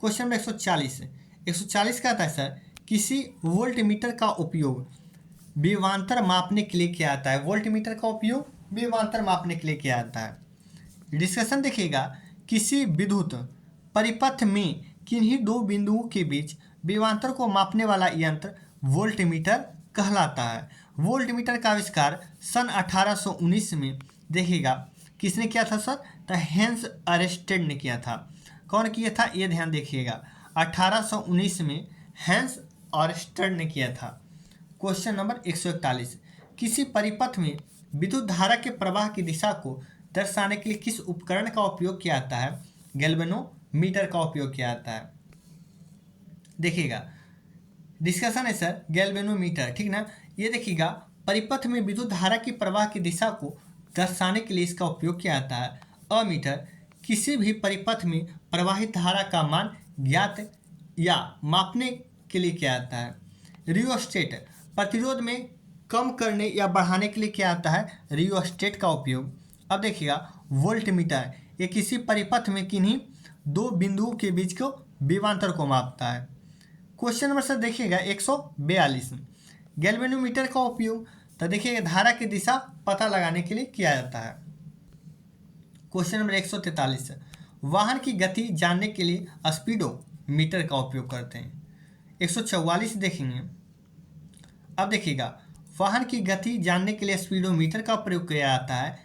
क्वेश्चन नंबर 140 कहता है सर, किसी वोल्टमीटर का उपयोग विभवांतर मापने के लिए किया जाता है, वोल्टमीटर का उपयोग विभवांतर मापने के लिए किया जाता है। डिस्कशन देखिएगा, किसी विद्युत परिपथ में किन्हीं दो बिंदुओं के बीच विभवांतर को मापने वाला यंत्र वोल्टमीटर कहलाता है। वोल्टमीटर का आविष्कार सन 1819 में देखिएगा किसने किया था सर, तो हेंस अरेस्टेड ने किया था। कौन किया था, ये ध्यान देखिएगा, 1819 में हेंस अरेस्टेड ने किया था। क्वेश्चन नंबर 141, किसी परिपथ में विद्युत धारा के प्रवाह की दिशा को दर्शाने के लिए किस उपकरण का उपयोग किया जाता है, गैल्वेनोमीटर का उपयोग किया जाता है। देखिएगा डिस्कशन है सर, गैल्वेनोमीटर, ठीक ना, ये देखिएगा परिपथ में विद्युत धारा की प्रवाह की दिशा को दर्शाने के लिए इसका उपयोग किया जाता है। अमीटर किसी भी परिपथ में प्रवाहित धारा का मान ज्ञात या मापने के लिए किया जाता है। रियोस्टेट प्रतिरोध में कम करने या बढ़ाने के लिए किया जाता है, रियोस्टेट का उपयोग। अब देखिएगा वोल्टमीटर, ये किसी परिपथ में किन्हीं दो बिंदुओं के बीच को विभवांतर को मापता है। क्वेश्चन नंबर सर देखिएगा 142, गैल्वेनोमीटर का उपयोग, तो देखिएगा धारा की दिशा पता लगाने के लिए किया जाता है। क्वेश्चन नंबर 143, वाहन की गति जानने के लिए स्पीडोमीटर का उपयोग करते हैं। 144 देखेंगे। अब देखिएगा, वाहन की गति जानने के लिए स्पीडोमीटर का प्रयोग किया जाता है।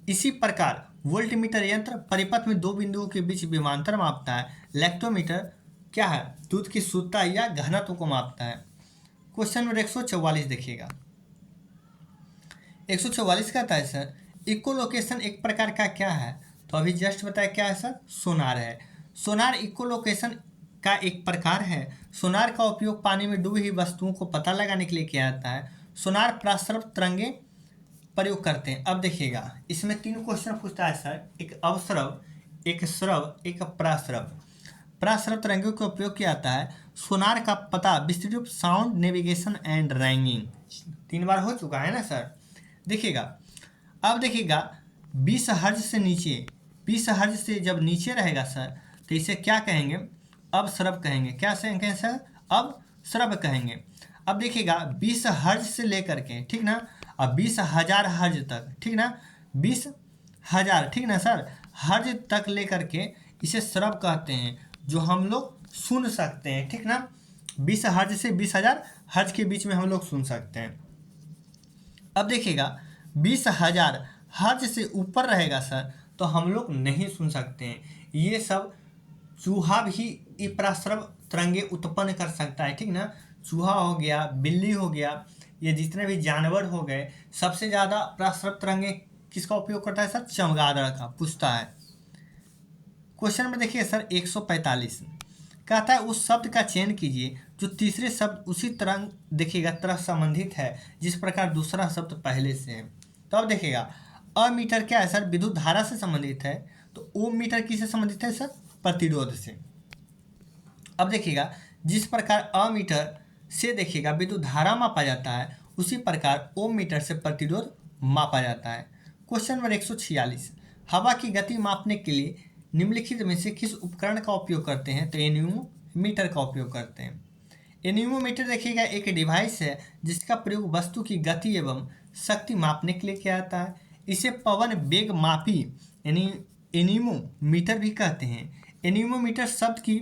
इसी प्रकार वोल्टमीटर यंत्र परिपथ में दो बिंदुओं के बीच विमांतर मापता है। लैक्टोमीटर क्या है, दूध की शुद्धता या घनत्व को मापता है। क्वेश्चन नंबर 144 देखिएगा। 144 कहता है सर, इकोलोकेशन एक प्रकार का क्या है, तो अभी जस्ट बताया क्या है सर, सोनार है। सोनार इकोलोकेशन का एक प्रकार है। सोनार का उपयोग पानी में डूबी हुई वस्तुओं को पता लगाने के लिए किया जाता है। सोनार प्रस्रव तरंगे प्रयोग करते हैं। अब देखिएगा, इसमें 3 क्वेश्चन पूछता है सर, एक अवस्रव, एक स्रव, एक प्रास्रव। प्रास्रव तरंगों का उपयोग किया जाता है सोनार का पता विस्तृत साउंड नेविगेशन एंड रैंगिंग। 3 बार हो चुका है ना सर। देखिएगा, अब देखिएगा 20 हर्ज से नीचे, 20 हर्ज से जब नीचे रहेगा सर, तो इसे क्या कहेंगे, अब स्रव कहेंगे। क्या कहेंगे सर, अब स्रव कहेंगे। अब देखिएगा 20 हर्ज से लेकर के, ठीक ना, अब 20,000 हर्ज तक, ठीक ना, 20,000, ठीक ना सर, हर्ज तक लेकर के इसे स्रव कहते हैं, जो हम लोग सुन सकते हैं, ठीक ना। 20 हर्ज से 20,000 हर्ज के बीच में हम लोग सुन सकते हैं। अब देखिएगा 20,000 हर्ज से ऊपर रहेगा सर, तो हम लोग नहीं सुन सकते हैं। ये सब चूहा भी प्रस्रव तरंगे उत्पन्न कर सकता है, ठीक ना। चूहा हो गया, बिल्ली हो गया, ये जितने भी जानवर हो गए, सबसे ज़्यादा प्रस्रव तरंगे किसका उपयोग करता है सर, चमगादड़ का, पूछता है। क्वेश्चन में देखिए सर 145 कहता है उस शब्द का चयन कीजिए जो तीसरे शब्द उसी तरह देखिएगा तरह संबंधित है जिस प्रकार दूसरा शब्द पहले से है। तो अब देखिएगा, अमीटर क्या है सर, विद्युत धारा से संबंधित है। तो ओम मीटर किससे संबंधित है सर, प्रतिरोध से। अब देखिएगा, जिस प्रकार अमीटर से देखिएगा विद्युत धारा मापा जाता है, उसी प्रकार ओम मीटर से प्रतिरोध मापा जाता है। क्वेश्चन नंबर 146, हवा की गति मापने के लिए निम्नलिखित में से किस उपकरण का उपयोग करते हैं, तो एनीमोमीटर का उपयोग करते हैं। एनीमोमीटर देखिएगा एक डिवाइस है जिसका प्रयोग वस्तु की गति एवं शक्ति मापने के लिए किया जाता है। इसे पवन वेग मापी यानी एनीमोमीटर भी कहते हैं। एनीमोमीटर शब्द की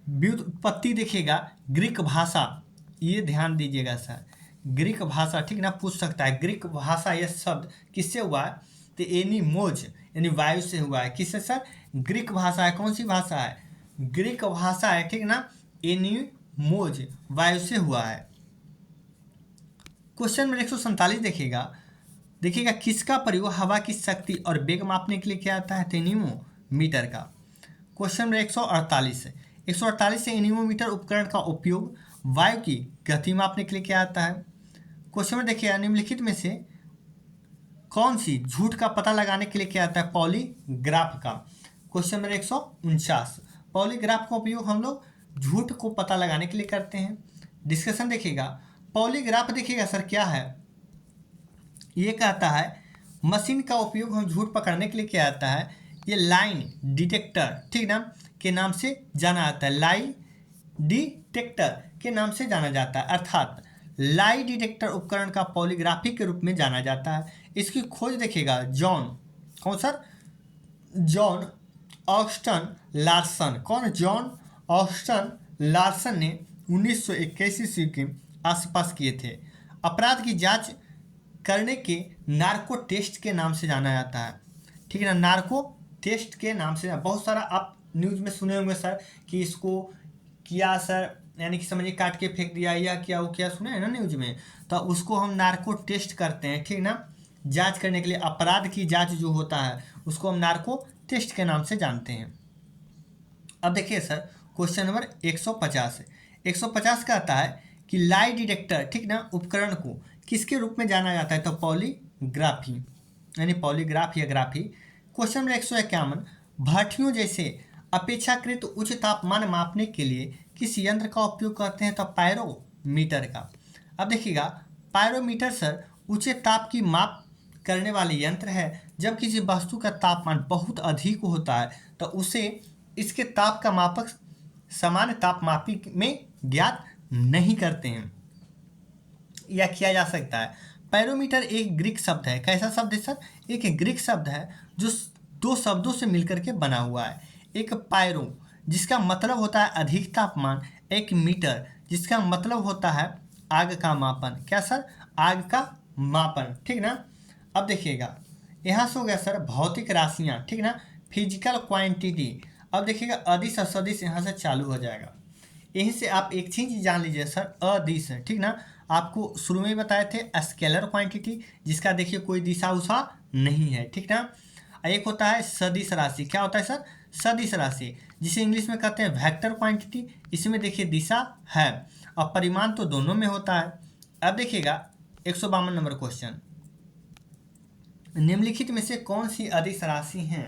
व्युत्पत्ति देखिएगा ग्रीक भाषा, ये ध्यान दीजिएगा सर, ग्रीक भाषा, ठीक ना, पूछ सकता है ग्रीक भाषा यह शब्द किससे हुआ है, तो एनीमोज यानी वायु से हुआ है। किससे सर, ग्रीक भाषा है। कौन सी भाषा है, ग्रीक भाषा है, ठीक ना। एनीमोज वायु से हुआ है। क्वेश्चन नंबर 147 देखिएगा किसका प्रयोग हवा की शक्ति और वेग मापने के लिए किया जाता है, तो एनीमोमीटर का। क्वेश्चन नंबर 148 से एनीमोमीटर उपकरण का उपयोग वायु की गति मापने के लिए किया जाता है। क्वेश्चन में देखिए निम्नलिखित में से कौन सी झूठ का पता लगाने के लिए किया जाता है, पॉलीग्राफ का। क्वेश्चन नंबर 149, पॉलीग्राफ का उपयोग हम लोग झूठ को पता लगाने के लिए करते हैं। डिस्कशन देखिएगा, पॉलीग्राफ देखिएगा सर क्या है, ये कहता है मशीन का उपयोग हम झूठ पकड़ने के लिए किया जाता है। ये लाइन डिटेक्टर, ठीक ना, के नाम से जाना जाता है, लाई डिटेक्टर के नाम से जाना जाता है, अर्थात लाई डिटेक्टर उपकरण का पॉलीग्राफी के रूप में जाना जाता है। इसकी खोज देखिएगा कौन सर, जॉन ऑस्टन लार्सन। कौन, जॉन ऑस्टन लार्सन ने 1981 ईस्वी के आसपास किए थे। अपराध की जांच करने के नार्को टेस्ट के नाम से जाना जाता है, ठीक है ना, नार्को टेस्ट के नाम से। बहुत सारा आप न्यूज़ में सुने होंगे सर कि इसको किया सर, यानी कि समझिए काट के फेंक दिया या क्या वो क्या, सुने हैं ना न्यूज़ में, तो उसको हम नार्को टेस्ट करते हैं, ठीक ना, जांच करने के लिए। अपराध की जांच जो होता है उसको हम नार्को टेस्ट के नाम से जानते हैं। अब देखिए सर क्वेश्चन नंबर 150 कहता है कि लाई डिटेक्टर, ठीक ना, उपकरण को किसके रूप में जाना जाता है, तो पॉलीग्राफी यानी पॉलीग्राफ या ग्राफी। क्वेश्चन नंबर 151, भट्टियों जैसे अपेक्षाकृत उच्च तापमान मापने के लिए किस यंत्र का उपयोग करते हैं, तो पायरोमीटर का। अब देखिएगा पायरोमीटर सर उच्च ताप की माप करने वाले यंत्र है। जब किसी वस्तु का तापमान बहुत अधिक होता है तो उसे इसके ताप का मापक सामान्य तापमापी में ज्ञात नहीं करते हैं या किया जा सकता है। पैरोमीटर एक ग्रीक शब्द है। कैसा शब्द है सर? एक ग्रीक शब्द है जो दो शब्दों से मिलकर के बना हुआ है। एक पैरो जिसका मतलब होता है अधिक तापमान, एक मीटर जिसका मतलब होता है आग का मापन। क्या सर? आग का मापन, ठीक ना। अब देखिएगा यहाँ से हो गया सर भौतिक राशियाँ, ठीक ना, फिजिकल क्वांटिटी। अब देखिएगा अदिश और सदिश यहाँ से चालू हो जाएगा। यहीं से आप एक चीज जान लीजिए सर, अदिश, ठीक ना। आपको शुरू में ही बताए थे स्केलर क्वांटिटी जिसका देखिए कोई दिशा उषा नहीं है, ठीक ना। एक होता है सदिश राशि। क्या होता है सर? सदिश राशि, जिसे इंग्लिश में कहते हैं वेक्टर क्वांटिटी। इसमें देखिए दिशा है और परिमाण तो दोनों में होता है। अब देखिएगा 152 नंबर क्वेश्चन, निम्नलिखित में से कौन सी अदिश राशि है?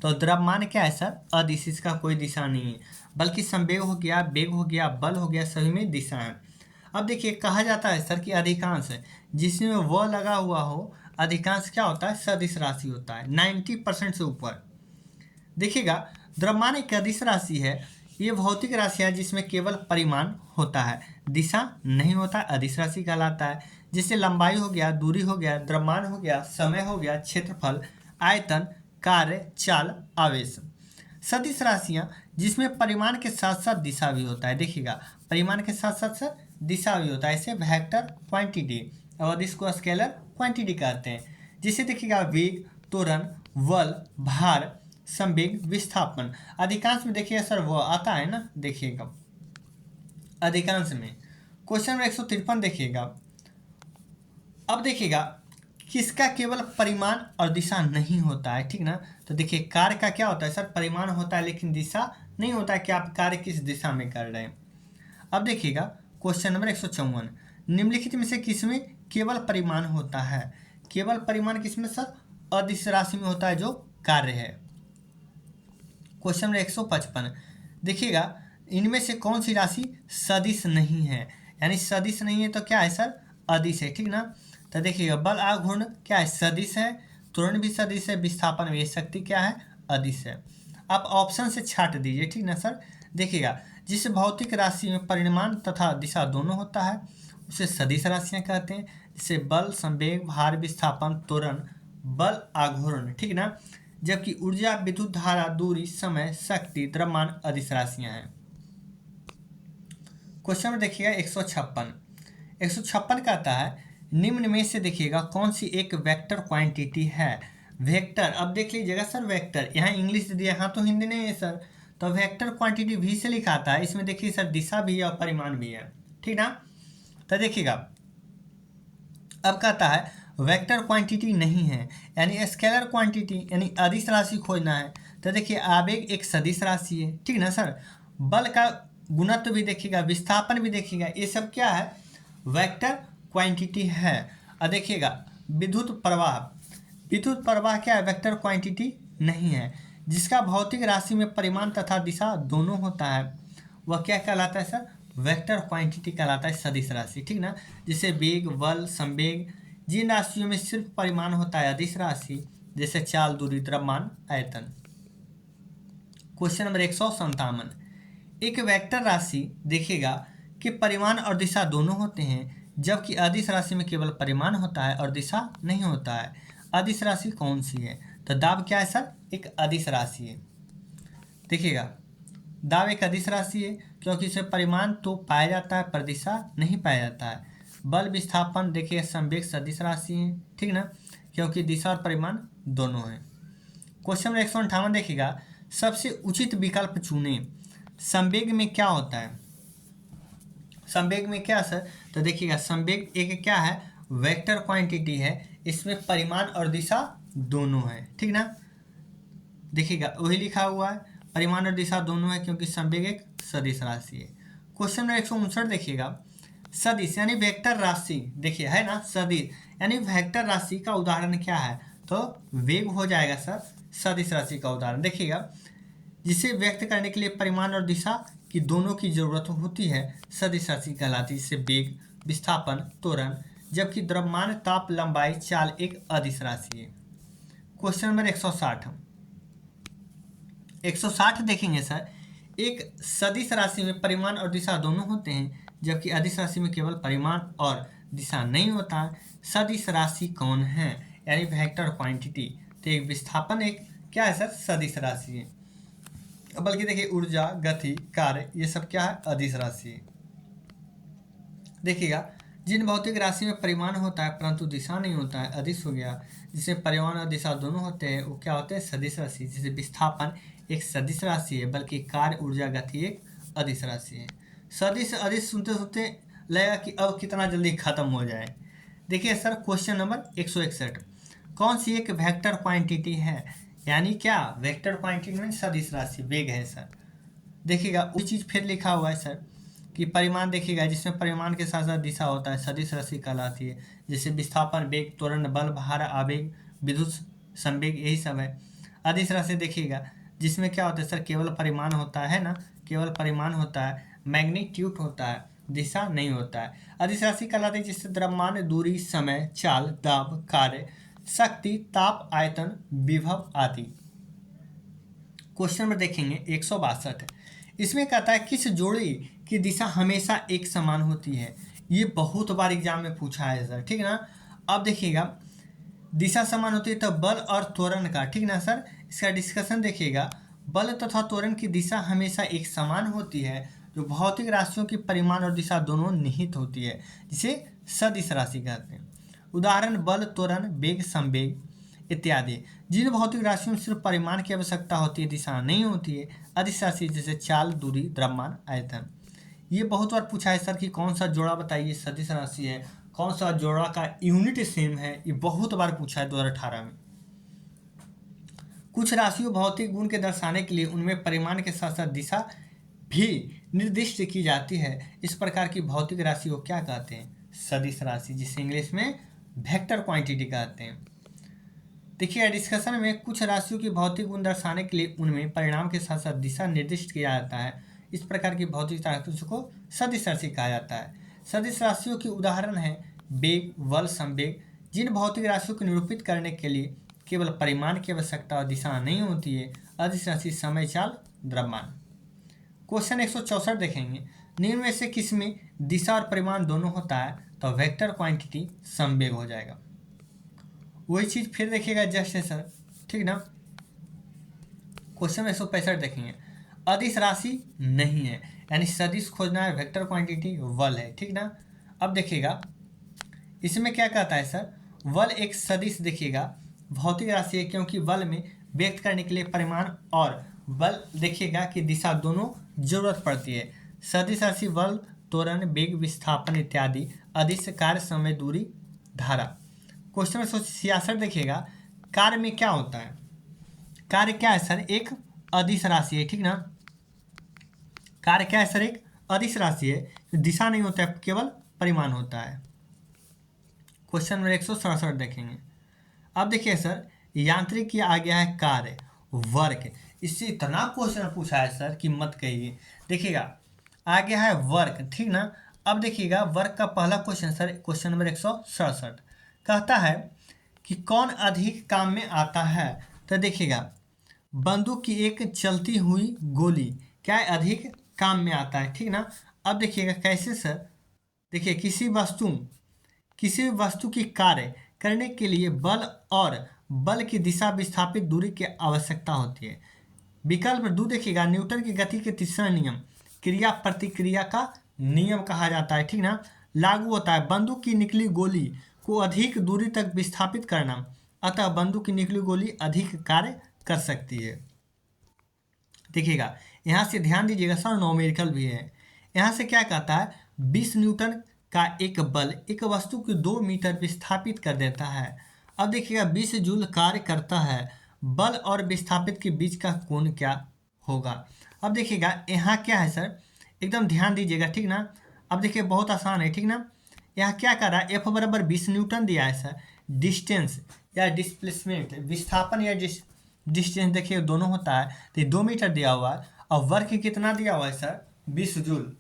तो द्रव्यमान क्या है सर? अदिश, इसका कोई दिशा नहीं है, बल्कि संवेग हो गया, वेग हो गया, बल हो गया, सभी में दिशा है। अब देखिए कहा जाता है सर कि अधिकांश जिसमें व लगा हुआ हो, अधिकांश क्या होता है? सदिश राशि होता है, 90% से ऊपर। देखिएगा द्रव्यमान एक अदिश राशि है। ये भौतिक राशि है जिसमें केवल परिमाण होता है, दिशा नहीं होता, अदिश राशि कहलाता है। जैसे लंबाई हो गया, दूरी हो गया, द्रव्यमान हो गया, समय हो गया, क्षेत्रफल, आयतन, कार्य, चाल, आवेश। सदिश राशियाँ जिसमें परिमाण के साथ साथ दिशा भी होता है। देखिएगा परिमाण के साथ साथ सर दिशा भी होता है, ऐसे वेक्टर क्वांटिटी, और इसको स्केलर क्वांटिटी कहते हैं। जिसे देखिएगा वेग, त्वरण, बल, भार, संवेग, विस्थापन, अधिकांश में देखिएगा सर वो आता है ना, देखिएगा अधिकांश में। क्वेश्चन नंबर 153 देखिएगा। अब देखिएगा किसका केवल परिमाण और दिशा नहीं होता है, ठीक ना। तो देखिए कार्य का क्या होता है सर? परिमाण होता है लेकिन दिशा नहीं होता है कि आप कार्य किस दिशा में कर रहे हैं। अब देखिएगा क्वेश्चन नंबर 154, निम्नलिखित में से किसमें केवल परिमाण होता है? केवल परिमाण किसमें सर? अदिश राशि में होता है जो कार्य है। क्वेश्चन नंबर 155 देखिएगा इनमें से कौन सी राशि सदिश नहीं है? यानी सदिश नहीं है तो क्या है सर? अदिश है, ठीक ना। तो देखिएगा बल, आग, घूर्ण क्या है? सदिश है। त्वरण भी सदिश है। विस्थापन, वे शक्ति क्या है? अदिश है। आप ऑप्शन से छाट दीजिए, ठीक ना सर। देखिएगा जिस भौतिक राशि में परिमाण तथा दिशा दोनों होता है उसे सदिश राशियाँ कहते हैं। जैसे बल, संवेग, भार, विस्थापन, त्वरण, बल, आघूर्ण, ठीक ना। जबकि ऊर्जा, विद्युत धारा, दूरी, समय, शक्ति, द्रव्यमान अदिश राशियाँ हैं। क्वेश्चन में देखिएगा 156 कहता है निम्न में से देखिएगा कौन सी एक वेक्टर क्वांटिटी है? वेक्टर, अब देख लीजिएगा सर वेक्टर, यहाँ इंग्लिश दिया, यहाँ तो हिंदी नहीं है सर। तो वेक्टर क्वांटिटी भी से लिखा आता है, इसमें देखिए सर दिशा भी है और परिमाण भी है, ठीक ना। तो देखिएगा अब कहता है वेक्टर क्वांटिटी नहीं है, यानी स्केलर क्वांटिटी यानी अदिश राशि खोजना है। तो देखिए आवेग एक सदिश राशि है, ठीक ना सर। बल का गुणत्व भी देखिएगा, विस्थापन भी देखिएगा, ये सब क्या है? वेक्टर क्वांटिटी है। और देखिएगा विद्युत प्रवाह, विद्युत प्रवाह क्या है? वेक्टर क्वांटिटी नहीं है। जिसका भौतिक राशि में परिमाण तथा दिशा दोनों होता है वह क्या कहलाता है सर? वेक्टर क्वांटिटी कहलाता है, सदिश राशि, ठीक ना। जैसे वेग, बल, संवेग, जिन राशियों में सिर्फ परिमाण होता है अदिश राशि, जैसे चाल, दूरी, द्रव्यमान, आयतन। क्वेश्चन नंबर 157, एक वेक्टर राशि देखिएगा कि परिमाण और दिशा दोनों होते हैं जबकि अदिश राशि में केवल परिमाण होता है और दिशा नहीं होता है। अदिश राशि कौन सी है? तो दाब क्या है सर? एक अदिश राशि है। देखिएगा दाब एक अदिश राशि है क्योंकि इसे परिमाण तो पाया जाता है पर दिशा नहीं पाया जाता है। बल, विस्थापन देखिए संवेग सदिश राशि है, ठीक ना, क्योंकि दिशा और परिमाण दोनों हैं। क्वेश्चन नंबर 158 देखिएगा सबसे उचित विकल्प चुने। संवेग में क्या होता है? संवेग में क्या सर? तो देखिएगा संवेग एक क्या है? वेक्टर क्वांटिटी है, इसमें परिमाण और दिशा दोनों है, ठीक ना। देखिएगा वही लिखा हुआ है, परिमाण और दिशा दोनों है क्योंकि संवेग एक सदिश राशि है। क्वेश्चन नंबर 159 देखिएगा सदिश यानी वेक्टर राशि, देखिए है ना सदिश यानी वेक्टर राशि का उदाहरण क्या है? तो वेग हो जाएगा सर, सदिश राशि का उदाहरण। देखिएगा जिसे व्यक्त करने के लिए परिमाण और दिशा की दोनों की जरूरत होती है सदिश राशि कहलाती है। इससे वेग, विस्थापन, त्वरण, जबकि द्रव्यमान, ताप, लंबाई, चाल एक अदिश राशि है। क्वेश्चन नंबर 160 देखेंगे सर, एक सदिश राशि में परिमाण और दिशा दोनों होते हैं जबकि अदिश राशि में केवल परिमाण और दिशा नहीं होता है। सदिश राशि कौन है, यानी वेक्टर क्वांटिटी। तो एक विस्थापन एक क्या है सर, सदिश राशि है। बल्कि देखिए ऊर्जा, गति, कार्य, ये सब क्या है, अदिश राशि है। देखिएगा, जिन भौतिक राशि में परिमाण होता है परंतु दिशा नहीं होता है, अदिश हो गया। जिसमें परिमाण और दिशा दोनों होते हैं वो क्या होते हैं, सदिश राशि। जैसे विस्थापन एक सदिश राशि है, बल्कि कार्य, ऊर्जा, गति एक अदिश राशि है। सदिश अदिश सुनते सुनते लगेगा कि अब कितना जल्दी खत्म हो जाए। देखिए सर, क्वेश्चन नंबर 161, कौन सी एक वेक्टर क्वांटिटी है, यानी क्या वेक्टर क्वांटिटी में सदिश राशि वेग है सर। देखिएगा वही चीज़ फिर लिखा हुआ है सर कि परिमाण, देखिएगा जिसमें परिमाण के साथ साथ दिशा होता है, सदिश राशि कहलाती है। जैसे विस्थापन, वेग, त्वरण, बल, भार, आवेग, विद्युत संवेग, यही सब है। अदिश राशि देखिएगा जिसमें क्या होता है सर, केवल परिमाण होता है ना, केवल परिमाण होता है, मैग्नीट्यूड होता है, दिशा नहीं होता है। अदिश राशि कहलाती है जिससे द्रव्यमान, दूरी, समय, चाल, दाब, कार्य, शक्ति, ताप, आयतन, विभव आदि। क्वेश्चन में देखेंगे 162, इसमें कहता है किस जोड़ी की दिशा हमेशा एक समान होती है। ये बहुत बार एग्जाम में पूछा है सर, ठीक है ना। अब देखिएगा दिशा समान होती है तो बल और त्वरण का, ठीक ना सर, इसका डिस्कशन देखिएगा। बल तथा त्वरण की दिशा हमेशा एक समान होती है जो भौतिक राशियों की परिमाण और दिशा दोनों निहित होती है, जिसे सदिश राशि कहते हैं। उदाहरण बल, त्वरण, वेग, संवेग इत्यादि। जिन भौतिक राशियों में सिर्फ परिमाण की आवश्यकता होती है, दिशा नहीं होती है, अदिश राशि जैसे चाल, दूरी, द्रव्यमान, आयतन। ये बहुत बार पूछा है सर कि कौन सा जोड़ा बताइए सदिश राशि है, कौन सा जोड़ा का यूनिट सेम है, ये बहुत बार पूछा है 2018 में। कुछ राशियों भौतिक गुण के दर्शाने के लिए उनमें परिमाण के साथ साथ दिशा भी निर्दिष्ट की जाती है। इस प्रकार की भौतिक राशि को क्या कहते हैं, सदिश राशि, जिसे इंग्लिश में वेक्टर क्वांटिटी कहते हैं। देखिए डिस्कशन में कुछ राशियों की भौतिक गुण दर्शाने के लिए उनमें परिणाम के साथ साथ दिशा निर्दिष्ट किया जाता है। इस प्रकार की भौतिक राशियों को सदिश राशि कहा जाता है। सदिश राशियों के उदाहरण हैं वेग, बल, संवेग। जिन भौतिक राशियों को निरूपित करने के लिए केवल परिमाण की आवश्यकता और दिशा नहीं होती है, अदिश राशि, समय, चाल, द्रव्यमान। क्वेश्चन 164 देखेंगे, निम्न में से किसमें दिशा और परिमाण दोनों होता है, तो वेक्टर क्वांटिटी संवेग हो जाएगा। वही चीज फिर देखिएगा जस्ट है सर, ठीक ना। क्वेश्चन 165 देखेंगे, अदिश राशि नहीं है, यानी सदिश खोजना है, वेक्टर क्वांटिटी बल है, ठीक ना। अब देखिएगा इसमें क्या कहता है सर, बल एक सदिश देखिएगा भौतिक राशि है, क्योंकि बल में व्यक्त करने के लिए परिमाण और बल देखिएगा कि दिशा दोनों जरूरत पड़ती है। सदिश राशि बल, त्वरण, वेग, विस्थापन इत्यादि अदिश कार्य, समय, दूरी, धारा। क्वेश्चन 166 देखिएगा, कार्य में क्या होता है, कार्य क्या है सर, एक अदिश राशि है, ठीक ना। कार्य क्या है सर, एक अदिश राशि है, दिशा नहीं होता है, केवल परिमाण होता है। क्वेश्चन नंबर 167 देखेंगे। अब देखिए सर, यांत्रिक की आ गया है कार्य, वर्क। इससे इतना क्वेश्चन पूछा है सर कि मत कहिए। देखिएगा आ गया है वर्क, ठीक ना। अब देखिएगा वर्क का पहला क्वेश्चन सर, क्वेश्चन नंबर 167 कहता है कि कौन अधिक काम में आता है। तो देखिएगा बंदूक की एक चलती हुई गोली क्या है, अधिक काम में आता है, ठीक ना। अब देखिएगा कैसे सर, देखिए किसी वस्तु की कार्य करने के लिए बल और बल की दिशा, विस्थापित दूरी की आवश्यकता होती है। विकल्प 2 देखिएगा, न्यूटन की गति के तीसरा नियम क्रिया प्रतिक्रिया का नियम कहा जाता है, ठीक ना, लागू होता है। बंदूक की निकली गोली को अधिक दूरी तक विस्थापित करना, अतः बंदूक की निकली गोली अधिक कार्य कर सकती है। देखिएगा यहाँ से ध्यान दीजिएगा सर, न्यूमेरिकल भी है। यहाँ से क्या कहता है, 20 न्यूटन का एक बल एक वस्तु को 2 मीटर विस्थापित कर देता है। अब देखिएगा 20 जूल कार्य करता है, बल और विस्थापित के बीच का कोण क्या होगा। अब देखिएगा यहाँ क्या है सर, एकदम ध्यान दीजिएगा, ठीक ना। अब देखिए बहुत आसान है, ठीक ना। यहाँ क्या कर रहा है, एफ बराबर 20 न्यूटन दिया है सर, डिस्टेंस या डिस्प्लेसमेंट, विस्थापन या डिस्टेंस देखिए दोनों होता है, तो 2 मीटर दिया हुआ है। और वर्क कितना दिया हुआ है सर, 20 जूल।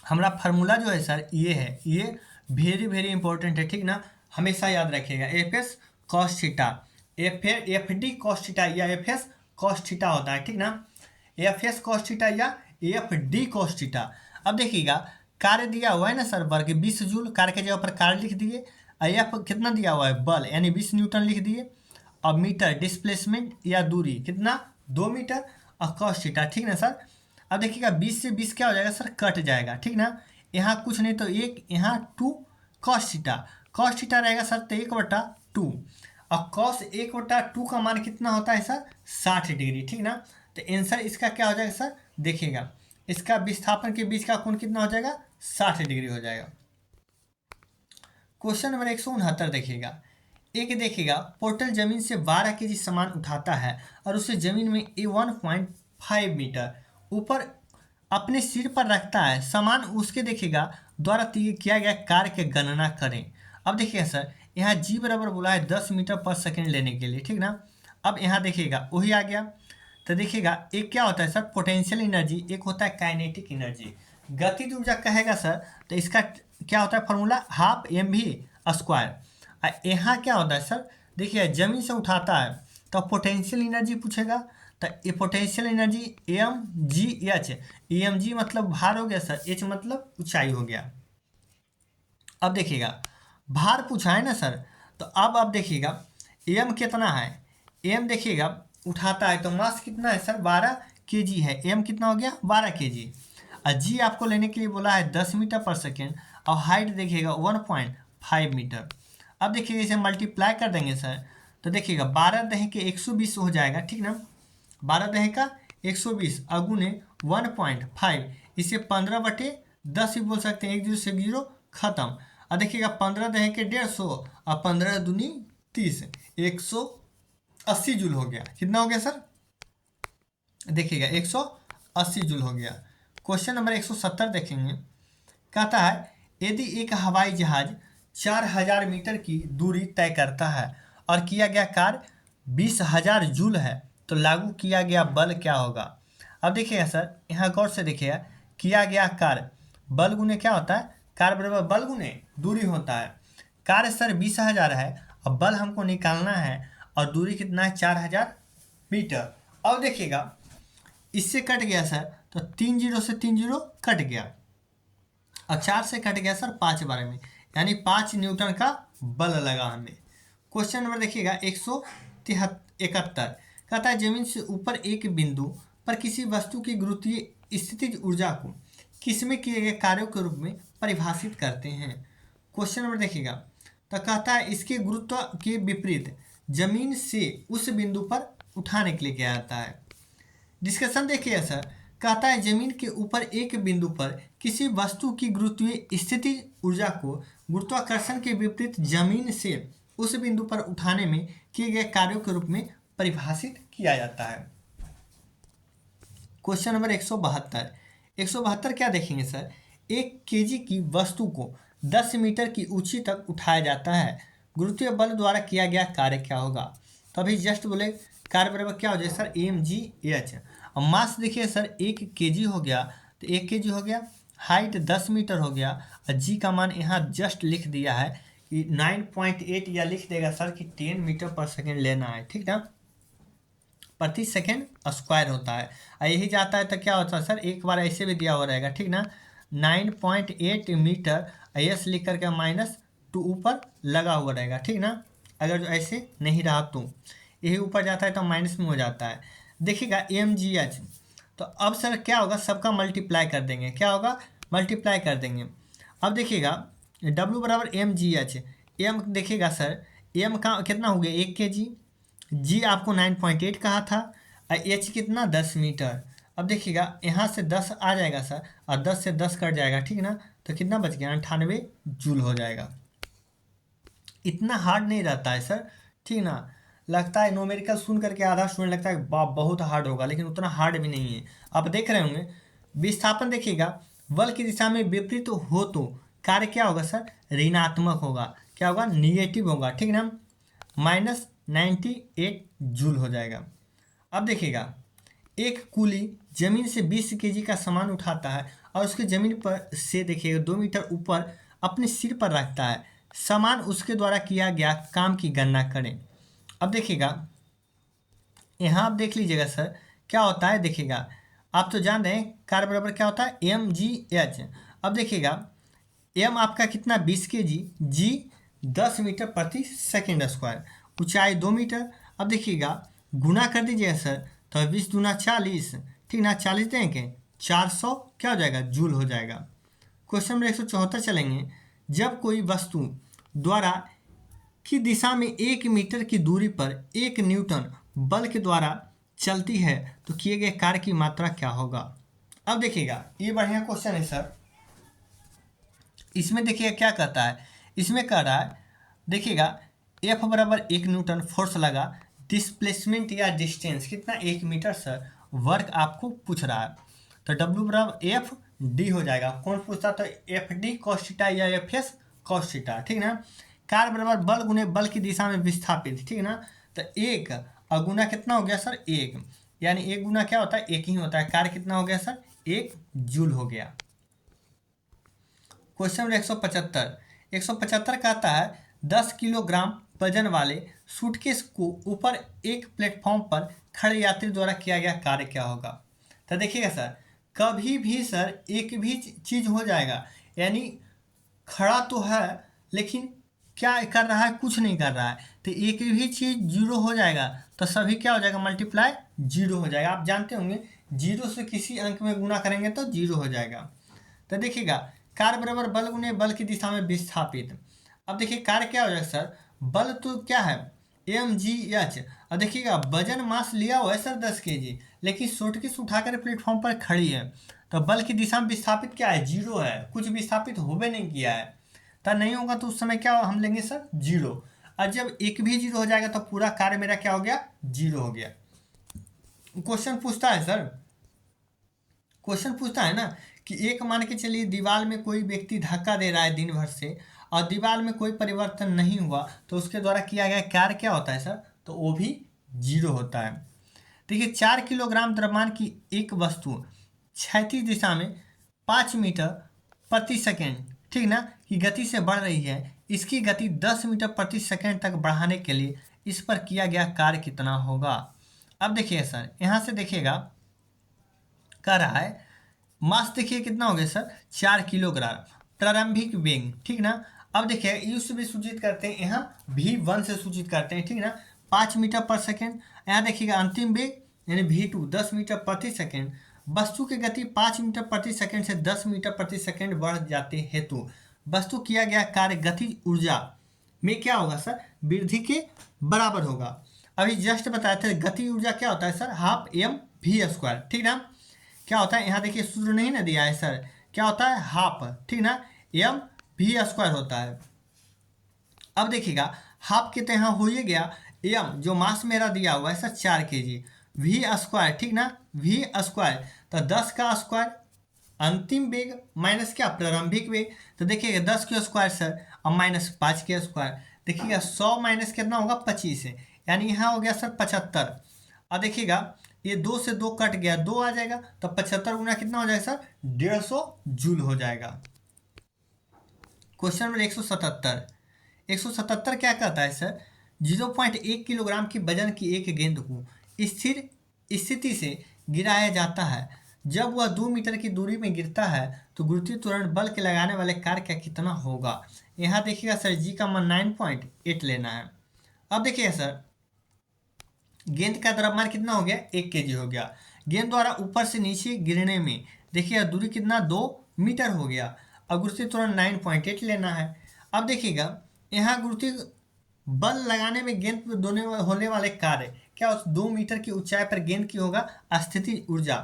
हमारा फार्मूला जो है सर ये है, ये वेरी वेरी इंपॉर्टेंट है, ठीक ना, हमेशा याद रखिएगा। F S cos theta, F D cos theta या एफ एस कॉस थीटा होता है, ठीक ना, एफ एस कॉस थीटा या एफ डी कॉस थीटा। अब देखिएगा कार्य दिया हुआ है ना सर, वर्ग 20 जूल, कार्य के जगह पर कार्य लिख दिए। एफ कितना दिया हुआ है, बल यानी 20 न्यूटन लिख दिए। और मीटर डिस्प्लेसमेंट या दूरी कितना, 2 मीटर। और कॉस थीटा, ठीक ना सर। अब देखिएगा 20 से 20 क्या हो जाएगा सर, कट जाएगा, ठीक ना। यहाँ कुछ नहीं तो एक, यहाँ 2 कॉस थीटा, कॉस थीटा रहेगा सर तो 1/2। और कॉस 1/2 का मान कितना होता है सर, 60 डिग्री, ठीक ना। तो आंसर इसका क्या हो जाएगा सर, देखिएगा इसका विस्थापन के बीच का कोण कितना हो जाएगा, 60 डिग्री हो जाएगा। क्वेश्चन नंबर 169 देखिएगा। एक देखिएगा पोर्टल जमीन से 12 केजी सामान उठाता है और उसे जमीन में 1.5 मीटर ऊपर अपने सिर पर रखता है। सामान उसके देखिएगा द्वारा किया गया कार्य की गणना करें। अब देखिएगा सर यहाँ जी बराबर बोला है 10 मीटर पर सेकेंड लेने के लिए, ठीक ना। अब यहाँ देखिएगा वही आ गया। तो देखिएगा एक क्या होता है सर, पोटेंशियल एनर्जी, एक होता है काइनेटिक एनर्जी। गतिज ऊर्जा कहेगा सर तो इसका क्या होता है फॉर्मूला, हाफ mv²। यहाँ क्या होता है सर, देखिए जमीन से उठाता है तो पोटेंशियल एनर्जी पूछेगा। तो ये पोटेंशियल एनर्जी mgh, mg मतलब भार हो गया सर, h मतलब ऊंचाई हो गया। अब देखिएगा भार पूछा है ना सर, तो अब देखिएगा m कितना है, m देखिएगा उठाता है तो मास कितना है सर, 12 केजी है। m कितना हो गया, 12 केजी। और जी आपको लेने के लिए बोला है 10 मीटर पर सेकेंड और हाइट देखिएगा 1.5 मीटर। अब देखिएगा इसे मल्टीप्लाई कर देंगे सर तो देखिएगा 12 दही के 120 हो जाएगा, ठीक ना। 12 दही का 120 अगुने 1.5, इसे 15/10 भी बोल सकते हैं, 1 0 से 1 0 खत्म। और देखिएगा 15 दही के 150 और 15 दूनी 30, 180 जूल हो गया। कितना हो गया सर, देखिएगा 180 जूल हो गया। क्वेश्चन नंबर 170 देखेंगे। कहता है यदि एक हवाई जहाज 4000 मीटर की दूरी तय करता है और किया गया कार्य 20,000 जूल है तो लागू किया गया बल क्या होगा। अब देखिएगा सर यहाँ गौर से देखिएगा, किया गया कार्य बल गुने क्या होता है, कार्य बराबर बल गुने दूरी होता है। कार्य सर 20,000 है और बल हमको निकालना है और दूरी कितना है, 4000 मीटर। अब देखिएगा इससे कट गया सर तो 3 0 से 3 0 कट गया और 4 से कट गया सर 5 बार में, यानी 5 न्यूटन का बल लगा हमें। क्वेश्चन नंबर देखिएगा 171। कहता है जमीन से ऊपर एक बिंदु पर किसी वस्तु की गुरुत्वीय स्थितिज ऊर्जा को किसमें किए गए कार्यों के रूप में परिभाषित करते हैं। क्वेश्चन नंबर देखिएगा तो कहता है इसके गुरुत्व के विपरीत जमीन से उस बिंदु पर उठाने के लिए किया जाता है। डिस्कशन देखिए सर, कहता है जमीन के ऊपर एक बिंदु पर किसी वस्तु की गुरुत्वीय स्थिति ऊर्जा को गुरुत्वाकर्षण के विपरीत जमीन से उस बिंदु पर उठाने में किए गए कार्यों के रूप में परिभाषित किया जाता है। Question number 172। 172 क्या देखेंगे सर, 1 केजी की वस्तु को 10 मीटर की ऊंची तक उठाया जाता है, गुरुत्वीय बल द्वारा किया गया कार्य क्या होगा। तो अभी जस्ट बोले कार्य बराबर क्या हो जाए सर, mgh। और मास देखिए सर 1 केजी हो गया तो 1 केजी हो गया, हाइट 10 मीटर हो गया और जी का मान यहाँ जस्ट लिख दिया है कि 9.8, या लिख देगा सर कि 10 मीटर पर सेकेंड लेना है, ठीक ना, प्रति सेकेंड स्क्वायर होता है। और यही जाता है तो क्या होता है सर, एक बार ऐसे भी दिया हुआ रहेगा, ठीक ना, 9.8 मीटर एस लिख करके -2 ऊपर लगा हुआ रहेगा, ठीक ना। अगर जो ऐसे नहीं रहा तो यही ऊपर जाता है तो माइनस में हो जाता है। देखिएगा mgh, तो अब सर क्या होगा, सबका मल्टीप्लाई कर देंगे, क्या होगा, मल्टीप्लाई कर देंगे। अब देखिएगा w बराबर mgh, m देखिएगा सर m का कितना हो गया 1 केजी, g आपको 9.8 कहा था और h कितना 10 मीटर। अब देखिएगा यहाँ से 10 आ जाएगा सर और 10 से 10 कट जाएगा, ठीक ना, तो कितना बच गया 98 जूल हो जाएगा। इतना हार्ड नहीं रहता है सर, ठीक ना। लगता है न्यूमेरिकल सुन करके आधा स्टूडेंट लगता है बाप बहुत हार्ड होगा, लेकिन उतना हार्ड भी नहीं है। आप देख रहे होंगे विस्थापन देखिएगा बल की दिशा में विपरीत हो तो कार्य क्या होगा सर, ऋणात्मक होगा, क्या होगा, निगेटिव होगा, ठीक ना, -98 जूल हो जाएगा। अब देखिएगा एक कुली जमीन से 20 केजी का सामान उठाता है और उसके जमीन पर से देखिएगा 2 मीटर ऊपर अपने सिर पर रखता है। सामान उसके द्वारा किया गया काम की गणना करें। अब देखिएगा यहाँ आप देख लीजिएगा सर क्या होता है, देखिएगा आप तो जान रहे हैं कार्य बराबर क्या होता है mgh। अब देखिएगा एम आपका कितना 20 kg, जी 10 मीटर प्रति सेकेंड स्क्वायर, ऊंचाई 2 मीटर। अब देखिएगा गुना कर दीजिएगा सर, तो 20 दूना 40, ठीक ना, 40 देंगे 400 क्या हो जाएगा, जूल हो जाएगा। क्वेश्चन नंबर 174 चलेंगे। जब कोई वस्तु द्वारा की दिशा में 1 मीटर की दूरी पर 1 न्यूटन बल के द्वारा चलती है तो किए गए कार्य की मात्रा क्या होगा। अब देखिएगा ये बढ़िया क्वेश्चन है सर। इसमें देखिएगा क्या कहता है, इसमें कह रहा है देखिएगा F बराबर 1 न्यूटन फोर्स लगा, डिस्प्लेसमेंट या डिस्टेंस कितना 1 मीटर सर, वर्क आपको पूछ रहा है। तो W बराबर एफ डी हो जाएगा। कौन पूछता तो एफ डी कॉस थीटा या एफ एस कॉस थीटा, ठीक ना। कार्य बराबर बल गुने बल की दिशा में विस्थापित, ठीक ना। तो 1 और गुना कितना हो गया सर 1, यानी 1 गुना क्या होता है 1 ही होता है। कार्य कितना हो गया सर 1 जूल हो गया। क्वेश्चन नंबर 175 कहता है 10 किलोग्राम वजन वाले सूटकेस को ऊपर एक प्लेटफॉर्म पर खड़े यात्री द्वारा किया गया कार्य क्या होगा। तो देखिएगा सर कभी भी सर एक भी चीज हो जाएगा, यानी खड़ा तो है लेकिन क्या कर रहा है, कुछ नहीं कर रहा है, तो एक भी चीज जीरो हो जाएगा तो सभी क्या हो जाएगा मल्टीप्लाई जीरो हो जाएगा। आप जानते होंगे जीरो से किसी अंक में गुना करेंगे तो जीरो हो जाएगा। तो देखिएगा कार्य बराबर बल गुने बल की दिशा में विस्थापित। अब देखिए कार्य क्या हो जाएगा सर, बल तो क्या है mgh। अब देखिएगा वजन मास लिया हुआ है सर 10 kg, लेकिन सूटकेस उठाकर प्लेटफॉर्म पर खड़ी है, तो बल की दिशा में विस्थापित क्या है जीरो है, कुछ विस्थापित होबे नहीं किया है। तो नहीं होगा तो उस समय क्या हम लेंगे सर जीरो, और जब एक भी जीरो हो जाएगा तो पूरा कार्य मेरा क्या हो गया जीरो हो गया। क्वेश्चन पूछता है सर, क्वेश्चन पूछता है ना कि एक मान के चलिए दीवार में कोई व्यक्ति धक्का दे रहा है दिन भर से और दीवार में कोई परिवर्तन नहीं हुआ तो उसके द्वारा किया गया कार्य क्या होता है सर, तो वो भी जीरो होता है। देखिए 4 किलोग्राम द्रव्यमान की एक वस्तु क्षैतिज दिशा में 5 मीटर प्रति सेकेंड, ठीक ना, की गति से बढ़ रही है। इसकी गति 10 मीटर प्रति सेकेंड तक बढ़ाने के लिए इस पर किया गया कार्य कितना होगा। अब देखिए सर यहाँ से देखिएगा कह रहा है मास देखिए कितना हो गया सर 4 किलोग्राम, प्रारंभिक वेग, ठीक ना। अब देखिए यू से भी सूचित करते हैं, यहाँ v1 से सूचित करते हैं, ठीक ना, 5 मीटर पर सेकेंड। यहाँ देखिएगा अंतिम वेग यानी v2 10 मीटर प्रति सेकेंड। वस्तु की गति 5 मीटर प्रति सेकेंड से 10 मीटर प्रति सेकेंड बढ़ जाते हेतु वस्तु किया गया कार्य गतिज ऊर्जा में क्या होगा सर, वृद्धि के बराबर होगा। अभी जस्ट बताया था गति ऊर्जा क्या होता है sir, half M V square, ठीक ना। क्या होता है यहाँ देखिए सूत्र नहीं ना दिया है सर, क्या होता है हाफ, ठीक ना, एम वी स्क्वायर होता है। अब देखिएगा हाफ के तो यहाँ हो ही गया, एम जो मास मेरा दिया हुआ है सर 4 kg, वी स्क्वायर, ठीक ना, वी स्क्वायर तो 10 का स्क्वायर, अंतिम वेग माइनस क्या प्रारंभिक वेग, तो देखिएगा 10 के स्क्वायर सर और माइनस 5 के स्क्वायर, देखिएगा 100 माइनस कितना होगा 25 है, यानी यहाँ हो गया सर 75। और देखिएगा ये 2 से 2 कट गया, 2 आ जाएगा तो 75 गुना कितना हो जाएगा सर 150 जूल हो जाएगा। क्वेश्चन नंबर 177 क्या कहता है सर, 0.1 किलोग्राम की वजन की एक गेंद को स्थिर स्थिति से गिराया जाता है। जब वह 2 मीटर की दूरी में गिरता है तो गुरुत्वीय त्वरण बल के लगाने वाले कार्य का कितना होगा। यहाँ देखिएगा सर जी का मान 9.8 लेना है। अब देखिए सर गेंद का द्रव्यमान कितना हो गया 1 kg हो गया। गेंद द्वारा ऊपर से नीचे गिरने में देखिएगा दूरी कितना 2 मीटर हो गया और गुरुत्वीय त्वरण 9.8 लेना है। अब देखिएगा यहाँ गुरुत्वीय बल लगाने में गेंद पर दोने होने वाले कार्य क्या उस 2 मीटर की ऊंचाई पर गेंद की होगा स्थितिज ऊर्जा।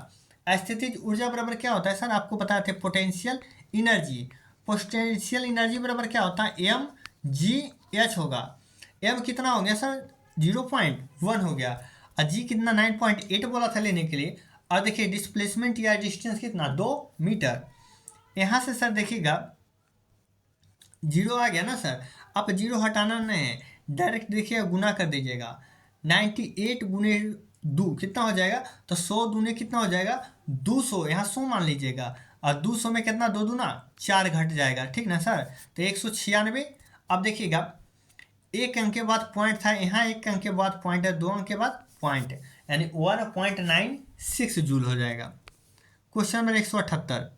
स्थितिज ऊर्जा बराबर क्या होता है सर, आपको बताए थे पोटेंशियल एनर्जी। पोटेंशियल एनर्जी बराबर क्या होता है एम जी एच होगा। एम कितना हो गया सर 0.1 हो गया और जी कितना 9.8 बोला था लेने के लिए। और देखिए डिस्प्लेसमेंट या डिस्टेंस कितना 2 मीटर। यहाँ से सर देखिएगा जीरो आ गया ना सर, अब जीरो हटाना नहीं है, डायरेक्ट देखिएगा गुना कर दीजिएगा। 98 गुने 2 कितना हो जाएगा, तो 100 दूने कितना हो जाएगा 200, यहाँ 100 मान लीजिएगा और 200 में कितना 2 दूना 4 घट जाएगा, ठीक ना सर, तो 196। अब देखिएगा एक अंक के बाद पॉइंट था, यहाँ एक अंक के बाद पॉइंट है, 2 अंक के बाद पॉइंट है, यानी 1.96 जूल हो जाएगा। क्वेश्चन नंबर 178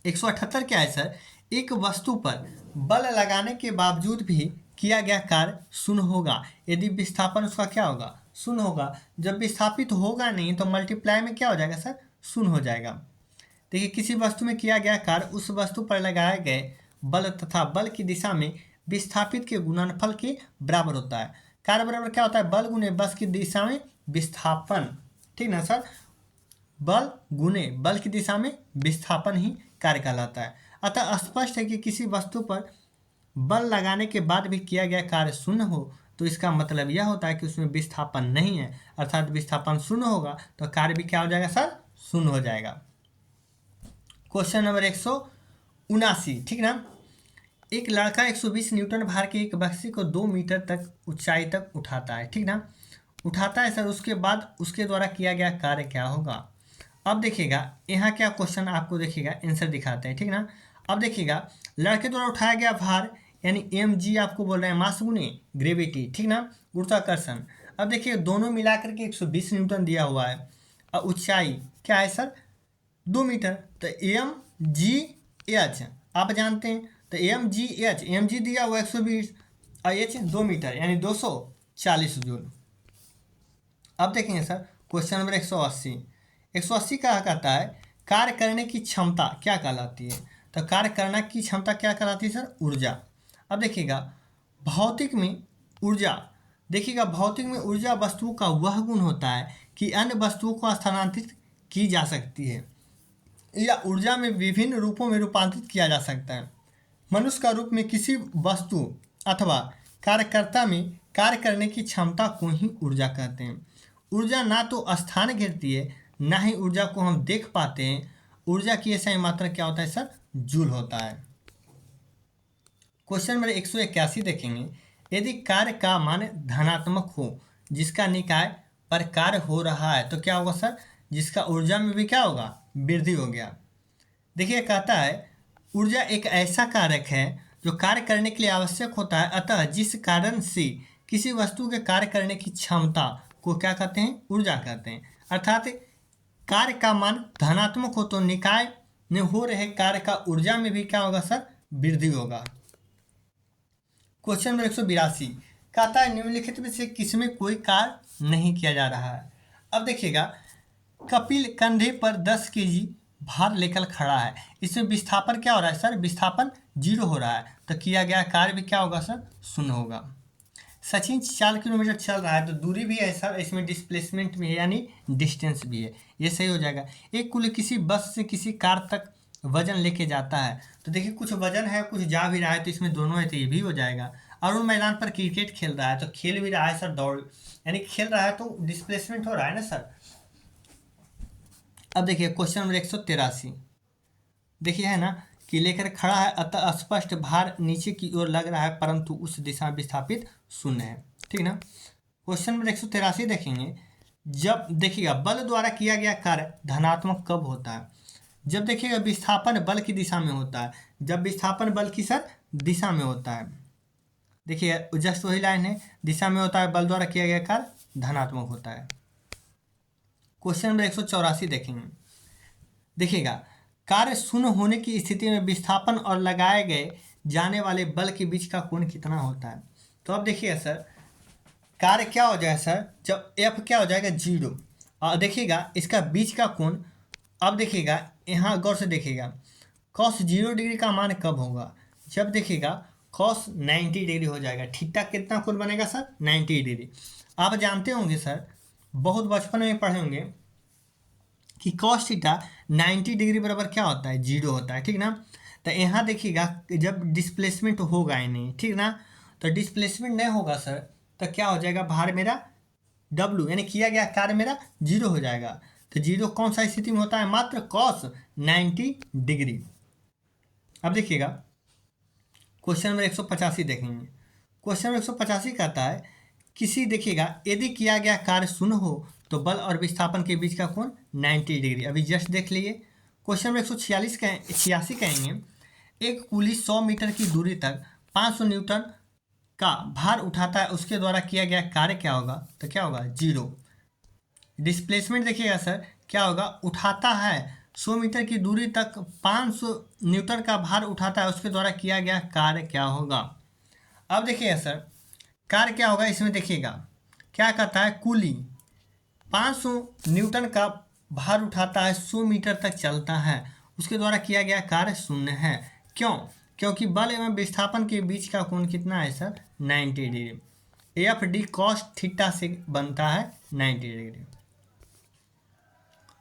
178 क्या है सर, एक वस्तु पर बल लगाने के बावजूद भी किया गया कार्य शून्य होगा यदि विस्थापन उसका क्या होगा, शून्य होगा। जब विस्थापित होगा नहीं तो मल्टीप्लाई में क्या हो जाएगा सर, शून्य हो जाएगा। देखिए किसी वस्तु में किया गया कार्य उस वस्तु पर लगाए गए बल तथा बल की दिशा में विस्थापित के गुणनफल के बराबर होता है। कार्य बराबर क्या होता है, बल गुने बस की दिशा में विस्थापन, ठीक ना सर, बल गुने बल की दिशा में विस्थापन ही कार्य कहलाता है। अतः स्पष्ट है कि किसी वस्तु पर बल लगाने के बाद भी किया गया कार्य शून्य हो तो इसका मतलब यह होता है कि उसमें विस्थापन नहीं है, अर्थात विस्थापन शून्य होगा तो कार्य भी क्या हो जाएगा सर, शून्य हो जाएगा। क्वेश्चन नंबर 179, ठीक ना। एक लड़का 120 न्यूटन भार के एक बक्से को 2 मीटर तक ऊंचाई तक उठाता है, ठीक ना, उठाता है सर। उसके बाद उसके द्वारा किया गया कार्य क्या होगा। अब देखिएगा यहाँ क्या क्वेश्चन आपको देखिएगा आंसर दिखाते हैं, ठीक ना। अब देखिएगा लड़के द्वारा उठाया गया भार यानी mg आपको बोल रहे हैं मास गुने ग्रेविटी, ठीक ना, गुरुत्वाकर्षण। अब देखिए दोनों मिलाकर के 120 न्यूटन दिया हुआ है और ऊंचाई क्या है सर, 2 मीटर। तो mgh आप जानते हैं, तो mg दिया हुआ 120 और h 2 मीटर यानी 240 जूल। अब देखेंगे सर क्वेश्चन नंबर 180 क्या कहता है, कार्य करने की क्षमता क्या कहलाती है। तो कार्य करने की क्षमता क्या कहलाती है सर, ऊर्जा। अब देखिएगा भौतिक में ऊर्जा, देखिएगा भौतिक में ऊर्जा वस्तुओं का वह गुण होता है कि अन्य वस्तुओं को स्थानांतरित की जा सकती है या ऊर्जा में विभिन्न रूपों में रूपांतरित किया जा सकता है। मनुष्य का रूप में किसी वस्तु अथवा कार्यकर्ता में कार्य करने की क्षमता को ही ऊर्जा कहते हैं। ऊर्जा ना तो स्थान घेरती है ना ही ऊर्जा को हम देख पाते हैं। ऊर्जा की ऐसा मात्रा क्या होता है सर, जूल होता है। क्वेश्चन नंबर 181 देखेंगे, यदि कार्य का मान धनात्मक हो जिसका निकाय पर कार्य हो रहा है तो क्या होगा सर, जिसका ऊर्जा में भी क्या होगा, वृद्धि हो गया। देखिए कहता है ऊर्जा एक ऐसा कारक है जो कार्य करने के लिए आवश्यक होता है, अतः जिस कारण से किसी वस्तु के कार्य करने की क्षमता को क्या कहते हैं, ऊर्जा कहते हैं। अर्थात कार्य का मान धनात्मक हो तो निकाय में हो रहे कार्य का ऊर्जा में भी क्या होगा सर, वृद्धि होगा। क्वेश्चन नंबर 182 कहता है निम्नलिखित में से किसमें कोई कार्य नहीं किया जा रहा है। अब देखिएगा कपिल कंधे पर 10 केजी भार लेकर खड़ा है, इसमें विस्थापन क्या हो रहा है सर, विस्थापन 0 हो रहा है तो किया गया कार्य भी क्या होगा सर, 0 होगा। सचिन 4 किलोमीटर चल रहा है तो दूरी भी है सर, इसमें डिस्प्लेसमेंट भी है यानी डिस्टेंस भी है, ये सही हो जाएगा। एक कुल किसी बस से किसी कार तक वजन लेके जाता है, तो देखिए कुछ वजन है कुछ जा भी रहा है तो इसमें दोनों है तो ये भी हो जाएगा। अरुण मैदान पर क्रिकेट खेल रहा है तो खेल भी रहा है सर, दौड़ यानी खेल रहा है तो डिस्प्लेसमेंट हो रहा है ना सर। अब देखिए क्वेश्चन नंबर 183 देखिए है ना कि लेकर खड़ा है अतः स्पष्ट भार नीचे की ओर लग रहा है परंतु उस दिशा में विस्थापित शून्य है, ठीक ना। क्वेश्चन नंबर 183 देखेंगे, जब देखिएगा बल द्वारा किया गया कार्य धनात्मक कब होता है, जब देखिएगा विस्थापन बल की दिशा में होता है, जब विस्थापन बल की सर दिशा में होता है। देखिए जस्ट वही लाइन है, दिशा में होता है बल द्वारा किया गया कार्य धनात्मक होता है। क्वेश्चन नंबर 184 देखेंगे, देखिएगा कार्य शून्य होने की स्थिति में विस्थापन और लगाए गए जाने वाले बल के बीच का कोण कितना होता है। तो अब देखिएगा सर कार्य क्या हो जाएगा सर, जब F क्या हो जाएगा 0 और देखिएगा इसका बीच का कोण। अब देखिएगा यहाँ गौर से देखिएगा cos 0 डिग्री का मान कब होगा, जब देखिएगा cos 90 डिग्री हो जाएगा। थीटा कितना कोण बनेगा सर, 90 डिग्री। आप जानते होंगे सर बहुत बचपन में पढ़े होंगे कि cos थीटा 90 डिग्री बराबर क्या होता है, 0 होता है, ठीक ना। तो यहाँ देखिएगा जब डिस्प्लेसमेंट होगा ही नहीं, ठीक ना, तो डिस्प्लेसमेंट नहीं होगा सर तो क्या हो जाएगा, भार मेरा W यानी किया गया कार्य मेरा 0 हो जाएगा। तो 0 कौन सा स्थिति में होता है, मात्र cos 90 डिग्री। अब देखिएगा क्वेश्चन नंबर 185 देखेंगे, क्वेश्चन नंबर 185 कहता है किसी देखिएगा यदि किया गया कार्य शून्य हो तो बल और विस्थापन के बीच का कोण 90 डिग्री। अभी जस्ट देख लिए। क्वेश्चन नंबर 186 कहेंगे, एक कुली 100 मीटर की दूरी तक 500 न्यूटन का भार उठाता है, उसके द्वारा किया गया कार्य क्या होगा, तो क्या होगा 0। डिस्प्लेसमेंट देखिएगा सर क्या होगा, उठाता है 100 मीटर की दूरी तक 500 न्यूटन का भार उठाता है, उसके द्वारा किया गया कार्य क्या होगा। अब देखिएगा सर, कार्य क्या होगा इसमें देखिएगा, क्या कहता है, कुली 500 न्यूटन का भार उठाता है, 100 मीटर तक चलता है, उसके द्वारा किया गया कार्य शून्य है। क्यों? क्योंकि बल एवं विस्थापन के बीच का कोण कितना है sir, 90 degree. F D cos theta से बनता है 90 डिग्री।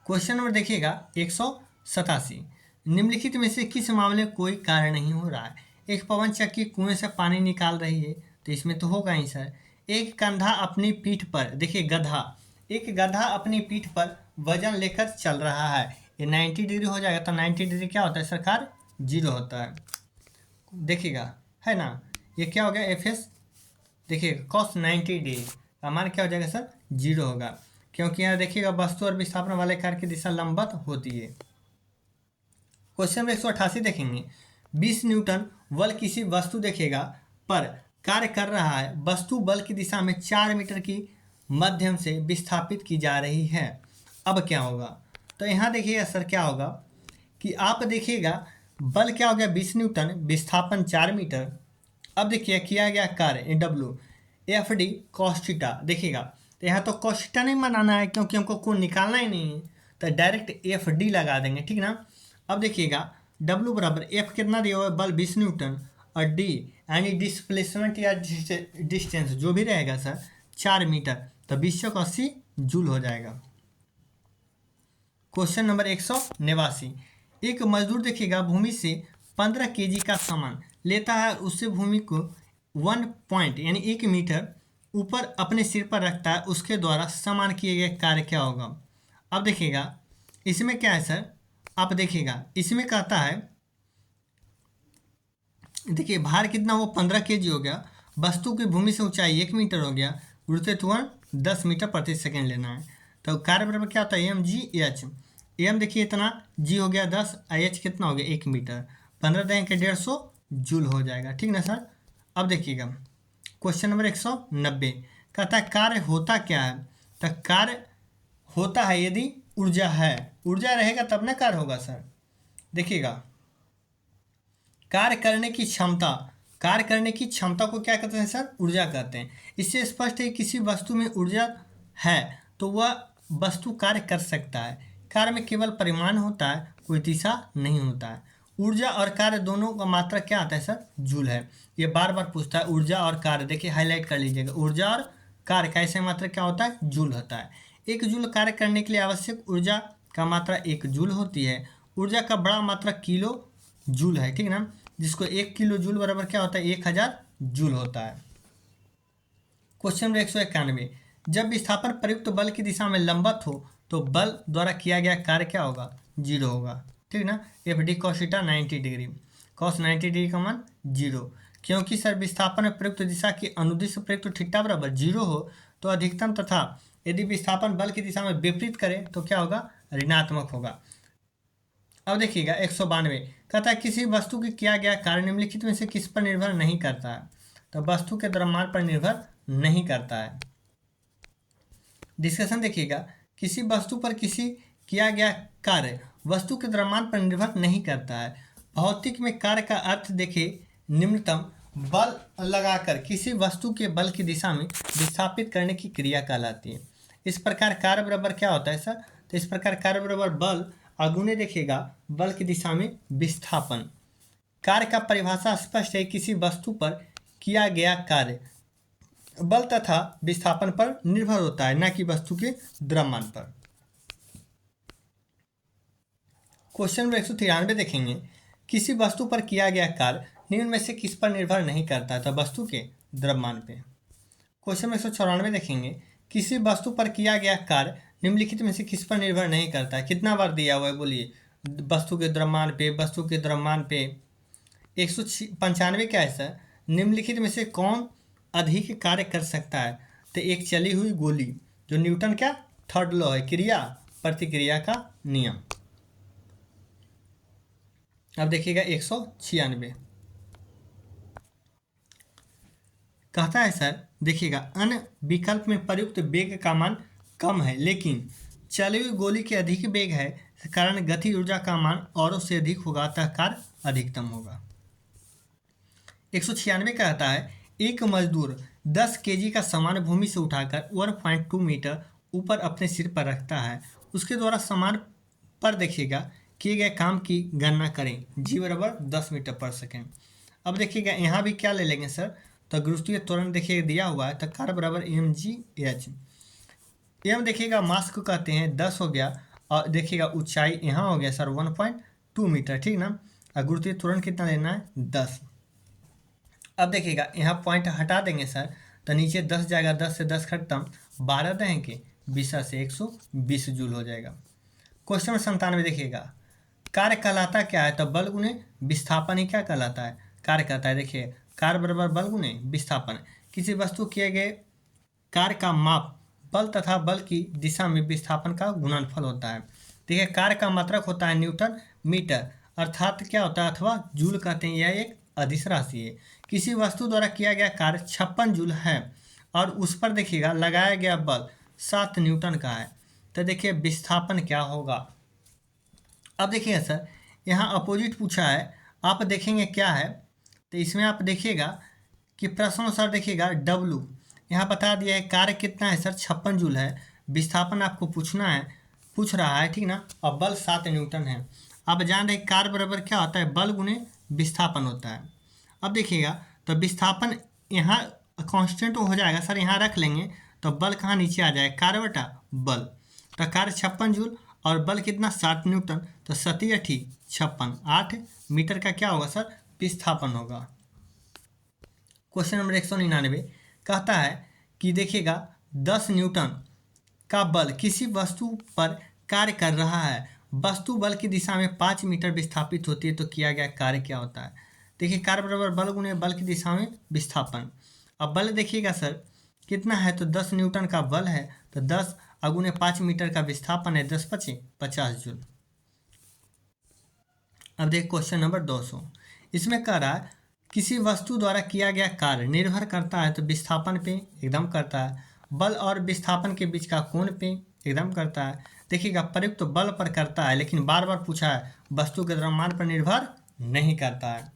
क्वेश्चन नंबर देखिएगा 187, निम्नलिखित में से किस मामले में कोई कार्य नहीं हो रहा है। एक पवन चक्की कुएं से पानी निकाल रही है, तो इसमें तो होगा ही सर। एक कंधा अपनी पीठ पर, देखिए गधा, एक गधा अपनी पीठ पर वजन लेकर चल रहा है, ये 90 डिग्री हो जाएगा। तो 90 डिग्री क्या होता है सरकार, 0 होता है, देखिएगा है ना। ये क्या हो गया, एफ एस, देखिएगा कॉस 90 डिग्री का मान क्या हो जाएगा सर, 0 होगा, क्योंकि यहाँ देखिएगा वस्तु और विस्थापन वाले कार्य की दिशा लंबवत होती है। क्वेश्चन नंबर 188 देखेंगे, 20 न्यूटन बल किसी वस्तु देखिएगा पर कार्य कर रहा है, वस्तु बल की दिशा में 4 मीटर की माध्यम से विस्थापित की जा रही है। अब क्या होगा, तो यहाँ देखिएगा सर क्या होगा कि आप देखिएगा बल क्या हो गया 20 न्यूटन, विस्थापन 4 मीटर। अब देखिए किया गया कार्य W F D cos theta, देखिएगा तो यहाँ तो कॉस थीटा नहीं बनाना है क्योंकि हमको कोण निकालना ही नहीं है, तो डायरेक्ट एफ डी लगा देंगे, ठीक ना। अब देखिएगा डब्ल्यू बराबर एफ कितना दिया हुआ है, बल 20 न्यूटन, और डी यानी डिस्प्लेसमेंट या डिस्टेंस जो भी रहेगा सर 4 मीटर, तो 20/80 जूल हो जाएगा। क्वेश्चन नंबर 189, एक मजदूर देखिएगा भूमि से 15 केजी का सामान लेता है, उससे भूमि को 1 पॉइंट यानी 1 मीटर ऊपर अपने सिर पर रखता है, उसके द्वारा समान किए गए कार्य क्या होगा। अब देखिएगा इसमें क्या है सर, आप देखिएगा इसमें कहता है, देखिए भार कितना, वो 15 केजी हो गया, वस्तु की भूमि से ऊंचाई 1 मीटर हो गया, गुरुत्वाकर्षण 10 मीटर प्रति सेकेंड लेना है। तो कार्य बराबर क्या होता है, एम जी एच, एम देखिए इतना, जी हो गया 10, एच कितना हो गया 1 मीटर, 15 देंगे 150 जूल हो जाएगा, ठीक ना सर। अब देखिएगा क्वेश्चन नंबर 190 कहता है कार्य होता क्या है, तो कार्य होता है यदि ऊर्जा है, ऊर्जा रहेगा तब ना कार्य होगा सर। देखिएगा कार्य करने की क्षमता, कार्य करने की क्षमता को क्या कहते हैं सर, ऊर्जा कहते हैं। इससे स्पष्ट है किसी वस्तु में ऊर्जा है तो वह वस्तु कार्य कर सकता है। कार्य में केवल परिमाण होता है, कोई दिशा नहीं होता है। ऊर्जा और कार्य दोनों का मात्रा क्या आता है सर, जूल है। ये बार बार पूछता है ऊर्जा और कार्य, देखिए हाईलाइट कर लीजिएगा, ऊर्जा और कार्य का ऐसे मात्रा क्या होता है, जूल होता है। 1 जूल कार्य करने के लिए आवश्यक ऊर्जा का मात्रा 1 जूल होती है। ऊर्जा का बड़ा मात्रा किलो जूल है, ठीक ना, जिसको 1 किलो जूल बराबर क्या होता है, 1000 जूल होता है। क्वेश्चन नंबर 191, जब विस्थापन प्रयुक्त बल की दिशा में लंबवत हो तो बल द्वारा किया गया कार्य क्या होगा, 0 होगा, ठीक ना। F D cos theta 90 degree, cos 90 degree का मान 0, क्योंकि सर विस्थापन में प्रयुक्त दिशा की अनुदिश प्रयुक्त थीटा बराबर 0 हो तो अधिकतम, तथा यदि विस्थापन बल की दिशा में विपरीत करे तो क्या होगा, ऋणात्मक होगा। अब देखिएगा 192 कहता है किसी वस्तु की किया गया कार्य निम्नलिखित में से किस पर निर्भर नहीं करता है, तो वस्तु के द्रव्यमान पर निर्भर नहीं करता है। डिस्कशन देखिएगा, किसी वस्तु पर किसी किया गया कार्य वस्तु के द्रव्यमान पर निर्भर नहीं करता है। भौतिक में कार्य का अर्थ देखिए, निम्नतम बल लगाकर किसी वस्तु के बल की दिशा में विस्थापित करने की क्रिया कहलाती है। इस प्रकार कार्य बराबर क्या होता है सर, तो इस प्रकार कार्य बराबर बल अगुने देखिएगा बल की दिशा में विस्थापन। कार्य का परिभाषा स्पष्ट है, किसी वस्तु पर किया गया कार्य बल तथा विस्थापन पर निर्भर होता है, न कि वस्तु के द्रव्यमान पर। क्वेश्चन नंबर 193 देखेंगे, किसी वस्तु पर किया गया कार्य निम्न में से किस पर निर्भर नहीं करता है, तो वस्तु के द्रव्यमान पे। क्वेश्चन नंबर 194 देखेंगे, किसी वस्तु पर किया गया कार्य निम्नलिखित में से किस पर निर्भर नहीं करता है। कितना बार दिया हुआ है बोलिए, वस्तु के द्रव्यमान पे, वस्तु के द्रव्यमान पे। 195 क्या है सर, निम्नलिखित में से कौन अधिक कार्य कर सकता है, तो एक चली हुई गोली, जो न्यूटन क्या थर्ड लॉ है, क्रिया प्रतिक्रिया का नियम। अब देखिएगा 196 कहता है सर, देखिएगा अन्य विकल्प में प्रयुक्त वेग का मान कम है, लेकिन चली हुई गोली के अधिक वेग है कारण गति ऊर्जा का मान औरों से अधिक होगा अतः कार्य अधिकतम होगा। 196 कहता है एक मजदूर 10 केजी का सामान भूमि से उठाकर 1.2 मीटर ऊपर अपने सिर पर रखता है। उसके द्वारा सामान पर देखिएगा किए गए काम की गणना करें। जी बराबर 10 मीटर पर सेकेंड। अब देखिएगा यहाँ भी क्या ले लेंगे सर, तो गुरुत्वीय त्वरण देखिए दिया हुआ है, तो कार्य बराबर mgh। एम देखिएगा मास को कहते हैं 10 हो गया, और देखिएगा ऊंचाई यहाँ हो गया सर 1.2 मीटर, ठीक ना। और गुरुत्वीय त्वरण कितना लेना है 10। अब देखिएगा यहाँ पॉइंट हटा देंगे सर, तो नीचे 10 जाएगा, 10 से 10 खत्म, 12 देंगे 20 से 120 जूल हो जाएगा। क्वेश्चन नंबर 97 देखिएगा कार्य कहलाता क्या है, तो बल गुने विस्थापन ही क्या कहलाता है, कार्य कहता है। देखिए कार्य बराबर बल गुने विस्थापन, किसी वस्तु किए गए कार्य का माप बल तथा बल की दिशा में विस्थापन का गुणनफल होता है। देखिए कार्य का मात्रक होता है न्यूटन मीटर, अर्थात क्या होता है अथवा जूल कहते हैं, यह एक अदिश राशि है। किसी वस्तु द्वारा किया गया कार्य 56 जूल है और उस पर देखिएगा लगाया गया बल 7 न्यूटन का है, तो देखिए विस्थापन क्या होगा। अब देखिएगा सर यहाँ अपोजिट पूछा है, आप देखेंगे क्या है, तो इसमें आप देखिएगा कि प्रश्नानुसार देखिएगा W यहाँ बता दिया है, कार्य कितना है सर 56 जूल है, विस्थापन आपको पूछ रहा है, ठीक ना, और बल 7 न्यूटन है। अब जान रहे कार्य बराबर क्या होता है, बल गुने विस्थापन होता है। अब देखिएगा तो विस्थापन यहाँ कांस्टेंट हो जाएगा सर, यहाँ रख लेंगे तो बल कहाँ नीचे आ जाएगा, कार्य बटा बल, तो कार्य 56 जूल और बल कितना 7 न्यूटन, तो 7 × 56 8 मीटर का क्या होगा सर विस्थापन होगा। क्वेश्चन नंबर 199 कहता है कि देखिएगा 10 न्यूटन का बल किसी वस्तु पर कार्य कर रहा है, वस्तु बल की दिशा में 5 मीटर विस्थापित होती है, तो किया गया कार्य क्या होता है। देखिए कार्य बराबर बल गुने बल की दिशा में विस्थापन। अब बल देखिएगा सर कितना है, तो 10 न्यूटन का बल है, तो 10 अगुने 5 मीटर का विस्थापन है, 10 × 5 = 50 जूल। अब देख क्वेश्चन नंबर 200, इसमें कह रहा है किसी वस्तु द्वारा किया गया कार्य निर्भर करता है, तो विस्थापन पे एकदम करता है, बल और विस्थापन के बीच का कोण पे एकदम करता है। देखिएगा प्रयुक्त बल पर करता है, लेकिन बार बार पूछा है वस्तु के द्रव्यमान पर निर्भर नहीं करता है।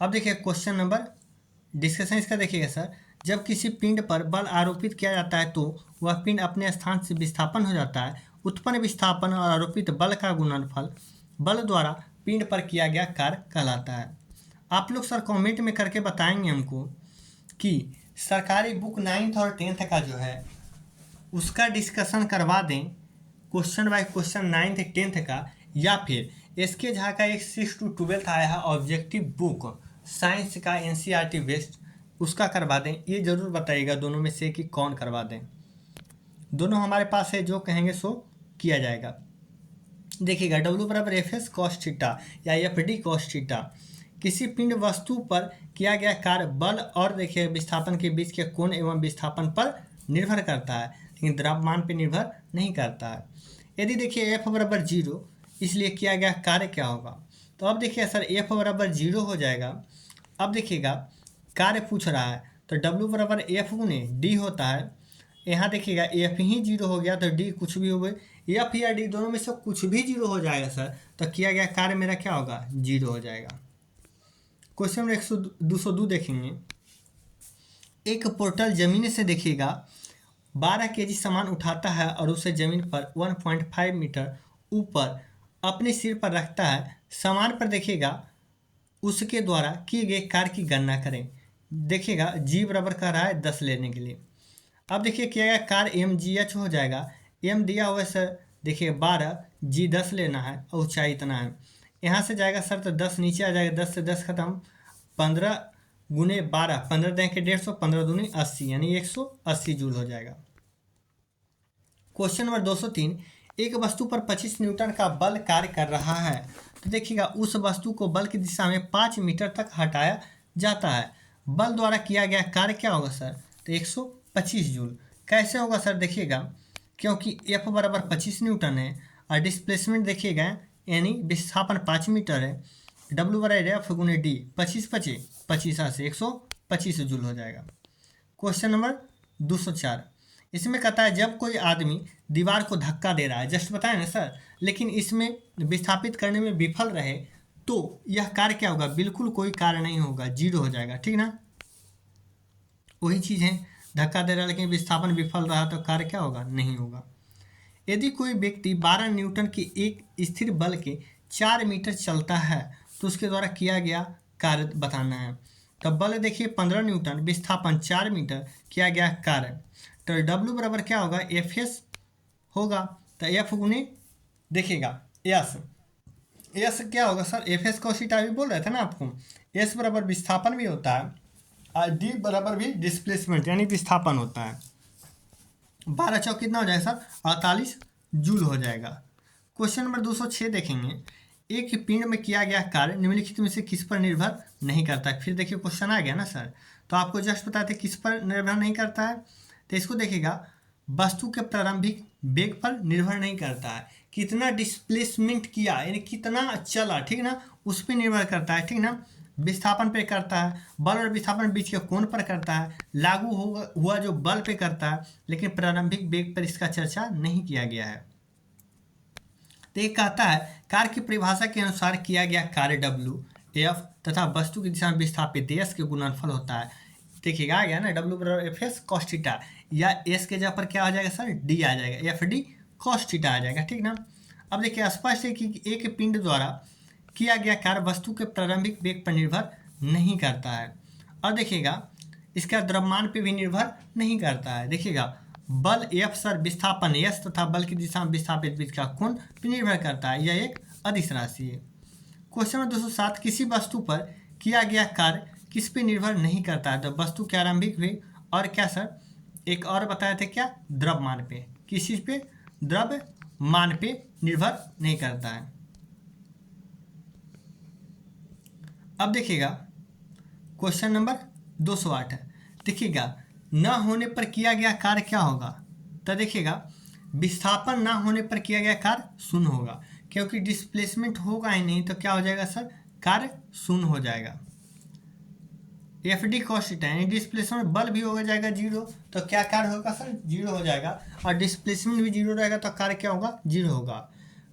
अब देखिए क्वेश्चन नंबर डिस्कशन इसका देखिएगा सर, जब किसी पिंड पर बल आरोपित किया जाता है तो वह पिंड अपने स्थान से विस्थापन हो जाता है। उत्पन्न विस्थापन और आरोपित बल का गुणनफल बल द्वारा पिंड पर किया गया कार्य कहलाता है। आप लोग सर कमेंट में करके बताएंगे हमको कि सरकारी बुक 9th और 10th का जो है उसका डिस्कशन करवा दें, question by question 9th 10th का, या फिर एसके झा का एक 6 to 12th आया है ऑब्जेक्टिव बुक साइंस का NCERT बेस्ड, उसका करवा दें। ये जरूर बताइएगा दोनों में से कि कौन करवा दें, दोनों हमारे पास है, जो कहेंगे सो किया जाएगा। देखिएगा W बराबर FS cos थीटा या FD cos थीटा, किसी पिंड वस्तु पर किया गया कार्य बल और देखिए विस्थापन के बीच के कोण एवं विस्थापन पर निर्भर करता है, लेकिन द्रव्यमान पर निर्भर नहीं करता है। यदि देखिए F बराबर 0, इसलिए किया गया कार्य क्या होगा, तो अब देखिए सर F बराबर 0 हो जाएगा। अब देखिएगा कार्य पूछ रहा है, तो W बराबर F गुने D होता है। यहाँ देखिएगा F ही 0 हो गया, तो D कुछ भी हो गए, F या D दोनों में से कुछ भी 0 हो जाएगा सर, तो किया गया कार्य मेरा क्या होगा 0 हो जाएगा। क्वेश्चन नंबर 202 देखेंगे, एक पोर्टल जमीन से देखिएगा 12 केजी सामान उठाता है और उसे जमीन पर 1.5 मीटर ऊपर अपने सिर पर रखता है। सामान पर देखिएगा उसके द्वारा किए गए कार्य की गणना करें। देखिएगा G बराबर कर रहा है 10 लेने के लिए। अब देखिए किया गया कार्य mgh हो जाएगा, m दिया हुआ है सर देखिए 12, G 10 लेना है और ऊंचाई इतना है, यहाँ से जाएगा सर तो 10 नीचे आ जाएगा, 10 से 10 खत्म, 15 गुने 12, 15 देंगे 150, 15 दूनी 80, यानी 180 जूल हो जाएगा। क्वेश्चन नंबर 203, एक वस्तु पर 25 न्यूटन का बल कार्य कर रहा है, तो देखिएगा उस वस्तु को बल की दिशा में 5 मीटर तक हटाया जाता है। बल द्वारा किया गया कार्य क्या होगा सर, तो 125 जूल। कैसे होगा सर, देखिएगा क्योंकि F बराबर 25 न्यूटन है और डिस्प्लेसमेंट देखिएगा यानी विस्थापन 5 मीटर है, W बराबर F गुने D, 25 25 से 125 जूल हो जाएगा। क्वेश्चन नंबर 204, इसमें कहता है जब कोई आदमी दीवार को धक्का दे रहा है, जस्ट बताया ना सर, लेकिन इसमें विस्थापित करने में विफल रहे तो यह कार्य क्या होगा, बिल्कुल कोई कार्य नहीं होगा, जीरो हो जाएगा, ठीक ना। वही चीज़ है, धक्का दे रहा है लेकिन विस्थापन विफल रहा तो कार्य क्या होगा, नहीं होगा। यदि कोई व्यक्ति 12 न्यूटन के एक स्थिर बल के 4 मीटर चलता है तो उसके द्वारा किया गया कार्य बताना है। तो बल देखिए 15 न्यूटन, विस्थापन 4 मीटर, किया गया कार्य, तो W बराबर क्या होगा, Fs होगा। तो F गुने देखिएगा S क्या होगा सर, Fs cos थीटा भी बोल रहे थे ना आपको। S बराबर विस्थापन भी होता है और D बराबर भी डिस्प्लेसमेंट यानी विस्थापन होता है। 12 चौक कितना हो जाएगा सर, 48 जूल हो जाएगा। क्वेश्चन नंबर 206 देखेंगे, एक पिंड में किया गया कार्य निम्नलिखित में से किस पर निर्भर नहीं करता है। फिर देखिए क्वेश्चन आ गया ना सर, तो आपको जस्ट बताते किस पर निर्भर नहीं करता है। तो इसको देखिएगा, वस्तु के प्रारंभिक वेग पर निर्भर नहीं करता है, कितना डिस्प्लेसमेंट किया यानी कितना चला, ठीक ना, उस पर निर्भर करता है, ठीक ना। विस्थापन पे करता है, बल और विस्थापन बीच के कोण पर करता है, लागू हुआ जो बल पे करता है, लेकिन प्रारंभिक वेग पर इसका चर्चा नहीं किया गया है। तो ये कहता है कार्य की परिभाषा के अनुसार किया गया कार्य W F तथा वस्तु की दिशा में विस्थापित S के गुणनफल होता है। देखिएगा आ गया ना, W बराबर Fs cos थीटा, या S के जगह पर क्या आ जाएगा सर, D आ जाएगा, FD cos थीटा आ जाएगा, ठीक ना। अब देखिए स्पष्ट है कि एक पिंड द्वारा किया गया कार्य वस्तु के प्रारंभिक वेग पर निर्भर नहीं करता है। और देखिएगा इसका द्रव्यमान पे भी निर्भर नहीं करता है। देखिएगा बल F सर विस्थापन S तथा बल की दिशा में विस्थापित बीच का कोण पर निर्भर करता है, यह एक अदिश राशि है। क्वेश्चन नंबर 207, किसी वस्तु पर किया गया कार्य किस पे निर्भर नहीं करता है। तो वस्तु के आरंभिक वेग और क्या सर, एक और बताए थे क्या, द्रव्यमान पे, किस चीज पे, द्रव्यमान पे निर्भर नहीं करता है। अब देखिएगा क्वेश्चन नंबर 208 है, देखिएगा न होने पर किया गया कार्य क्या होगा। तो देखिएगा विस्थापन ना होने पर किया गया कार्य शून्य होगा, क्योंकि डिस्प्लेसमेंट होगा ही नहीं, तो क्या हो जाएगा सर, कार्य शून्य हो जाएगा। FD cos थीटा यानी डिस्प्लेसमेंट बल भी हो जाएगा जीरो, तो क्या कार्य होगा सर, जीरो हो जाएगा, और डिस्प्लेसमेंट भी जीरो रहेगा तो कार्य क्या होगा, जीरो होगा।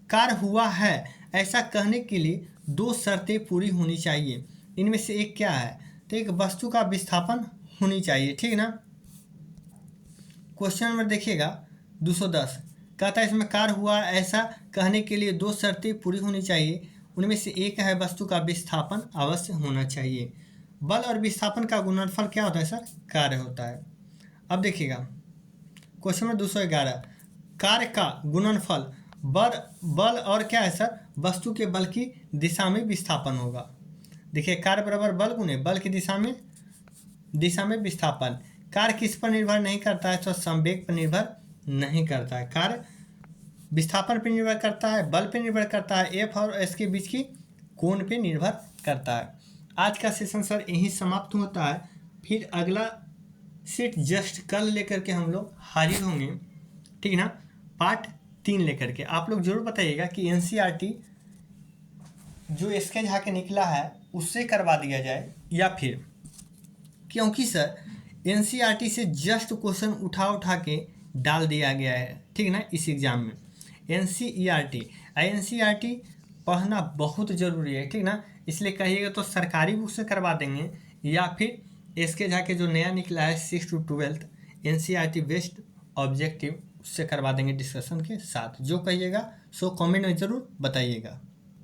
कार्य हुआ है ऐसा कहने के लिए दो शर्तें पूरी होनी चाहिए, इनमें से एक क्या है, तो एक वस्तु का विस्थापन होनी चाहिए, ठीक ना। क्वेश्चन नंबर देखिएगा 210, कहता है इसमें कार्य हुआ ऐसा कहने के लिए दो शर्तें पूरी होनी चाहिए, उनमें से एक है वस्तु का विस्थापन अवश्य होना चाहिए। बल और विस्थापन का गुणनफल क्या होता है सर, कार्य होता है। अब देखिएगा क्वेश्चन नंबर 211, कार्य का गुणनफल बल और क्या है सर, वस्तु के बल की दिशा में विस्थापन होगा। देखिए कार्य बराबर बल गुने बल की दिशा में विस्थापन। कार्य किस पर निर्भर नहीं करता है, तो संवेग पर निर्भर नहीं करता है। कार्य विस्थापन पर निर्भर करता है, बल पर निर्भर करता है, F और S के बीच की कोण पे निर्भर करता है। आज का सेशन सर यहीं समाप्त होता है, फिर अगला सेट जस्ट कल लेकर के हम लोग हाजिर होंगे, ठीक ना, पार्ट 3 लेकर के। आप लोग जरूर बताइएगा कि NCERT जो स्केच के निकला है उससे करवा दिया जाए, या फिर क्योंकि सर NCERT से जस्ट क्वेश्चन उठा के डाल दिया गया है, ठीक ना, इस एग्ज़ाम में। NCERT पढ़ना बहुत ज़रूरी है, ठीक ना, इसलिए कहिएगा तो सरकारी बुक से करवा देंगे, या फिर इसके जाके जो नया निकला है 6 to 12 NCERT बेस्ड ऑब्जेक्टिव, उससे करवा देंगे डिस्कशन के साथ। जो कहिएगा सो कमेंट में ज़रूर बताइएगा।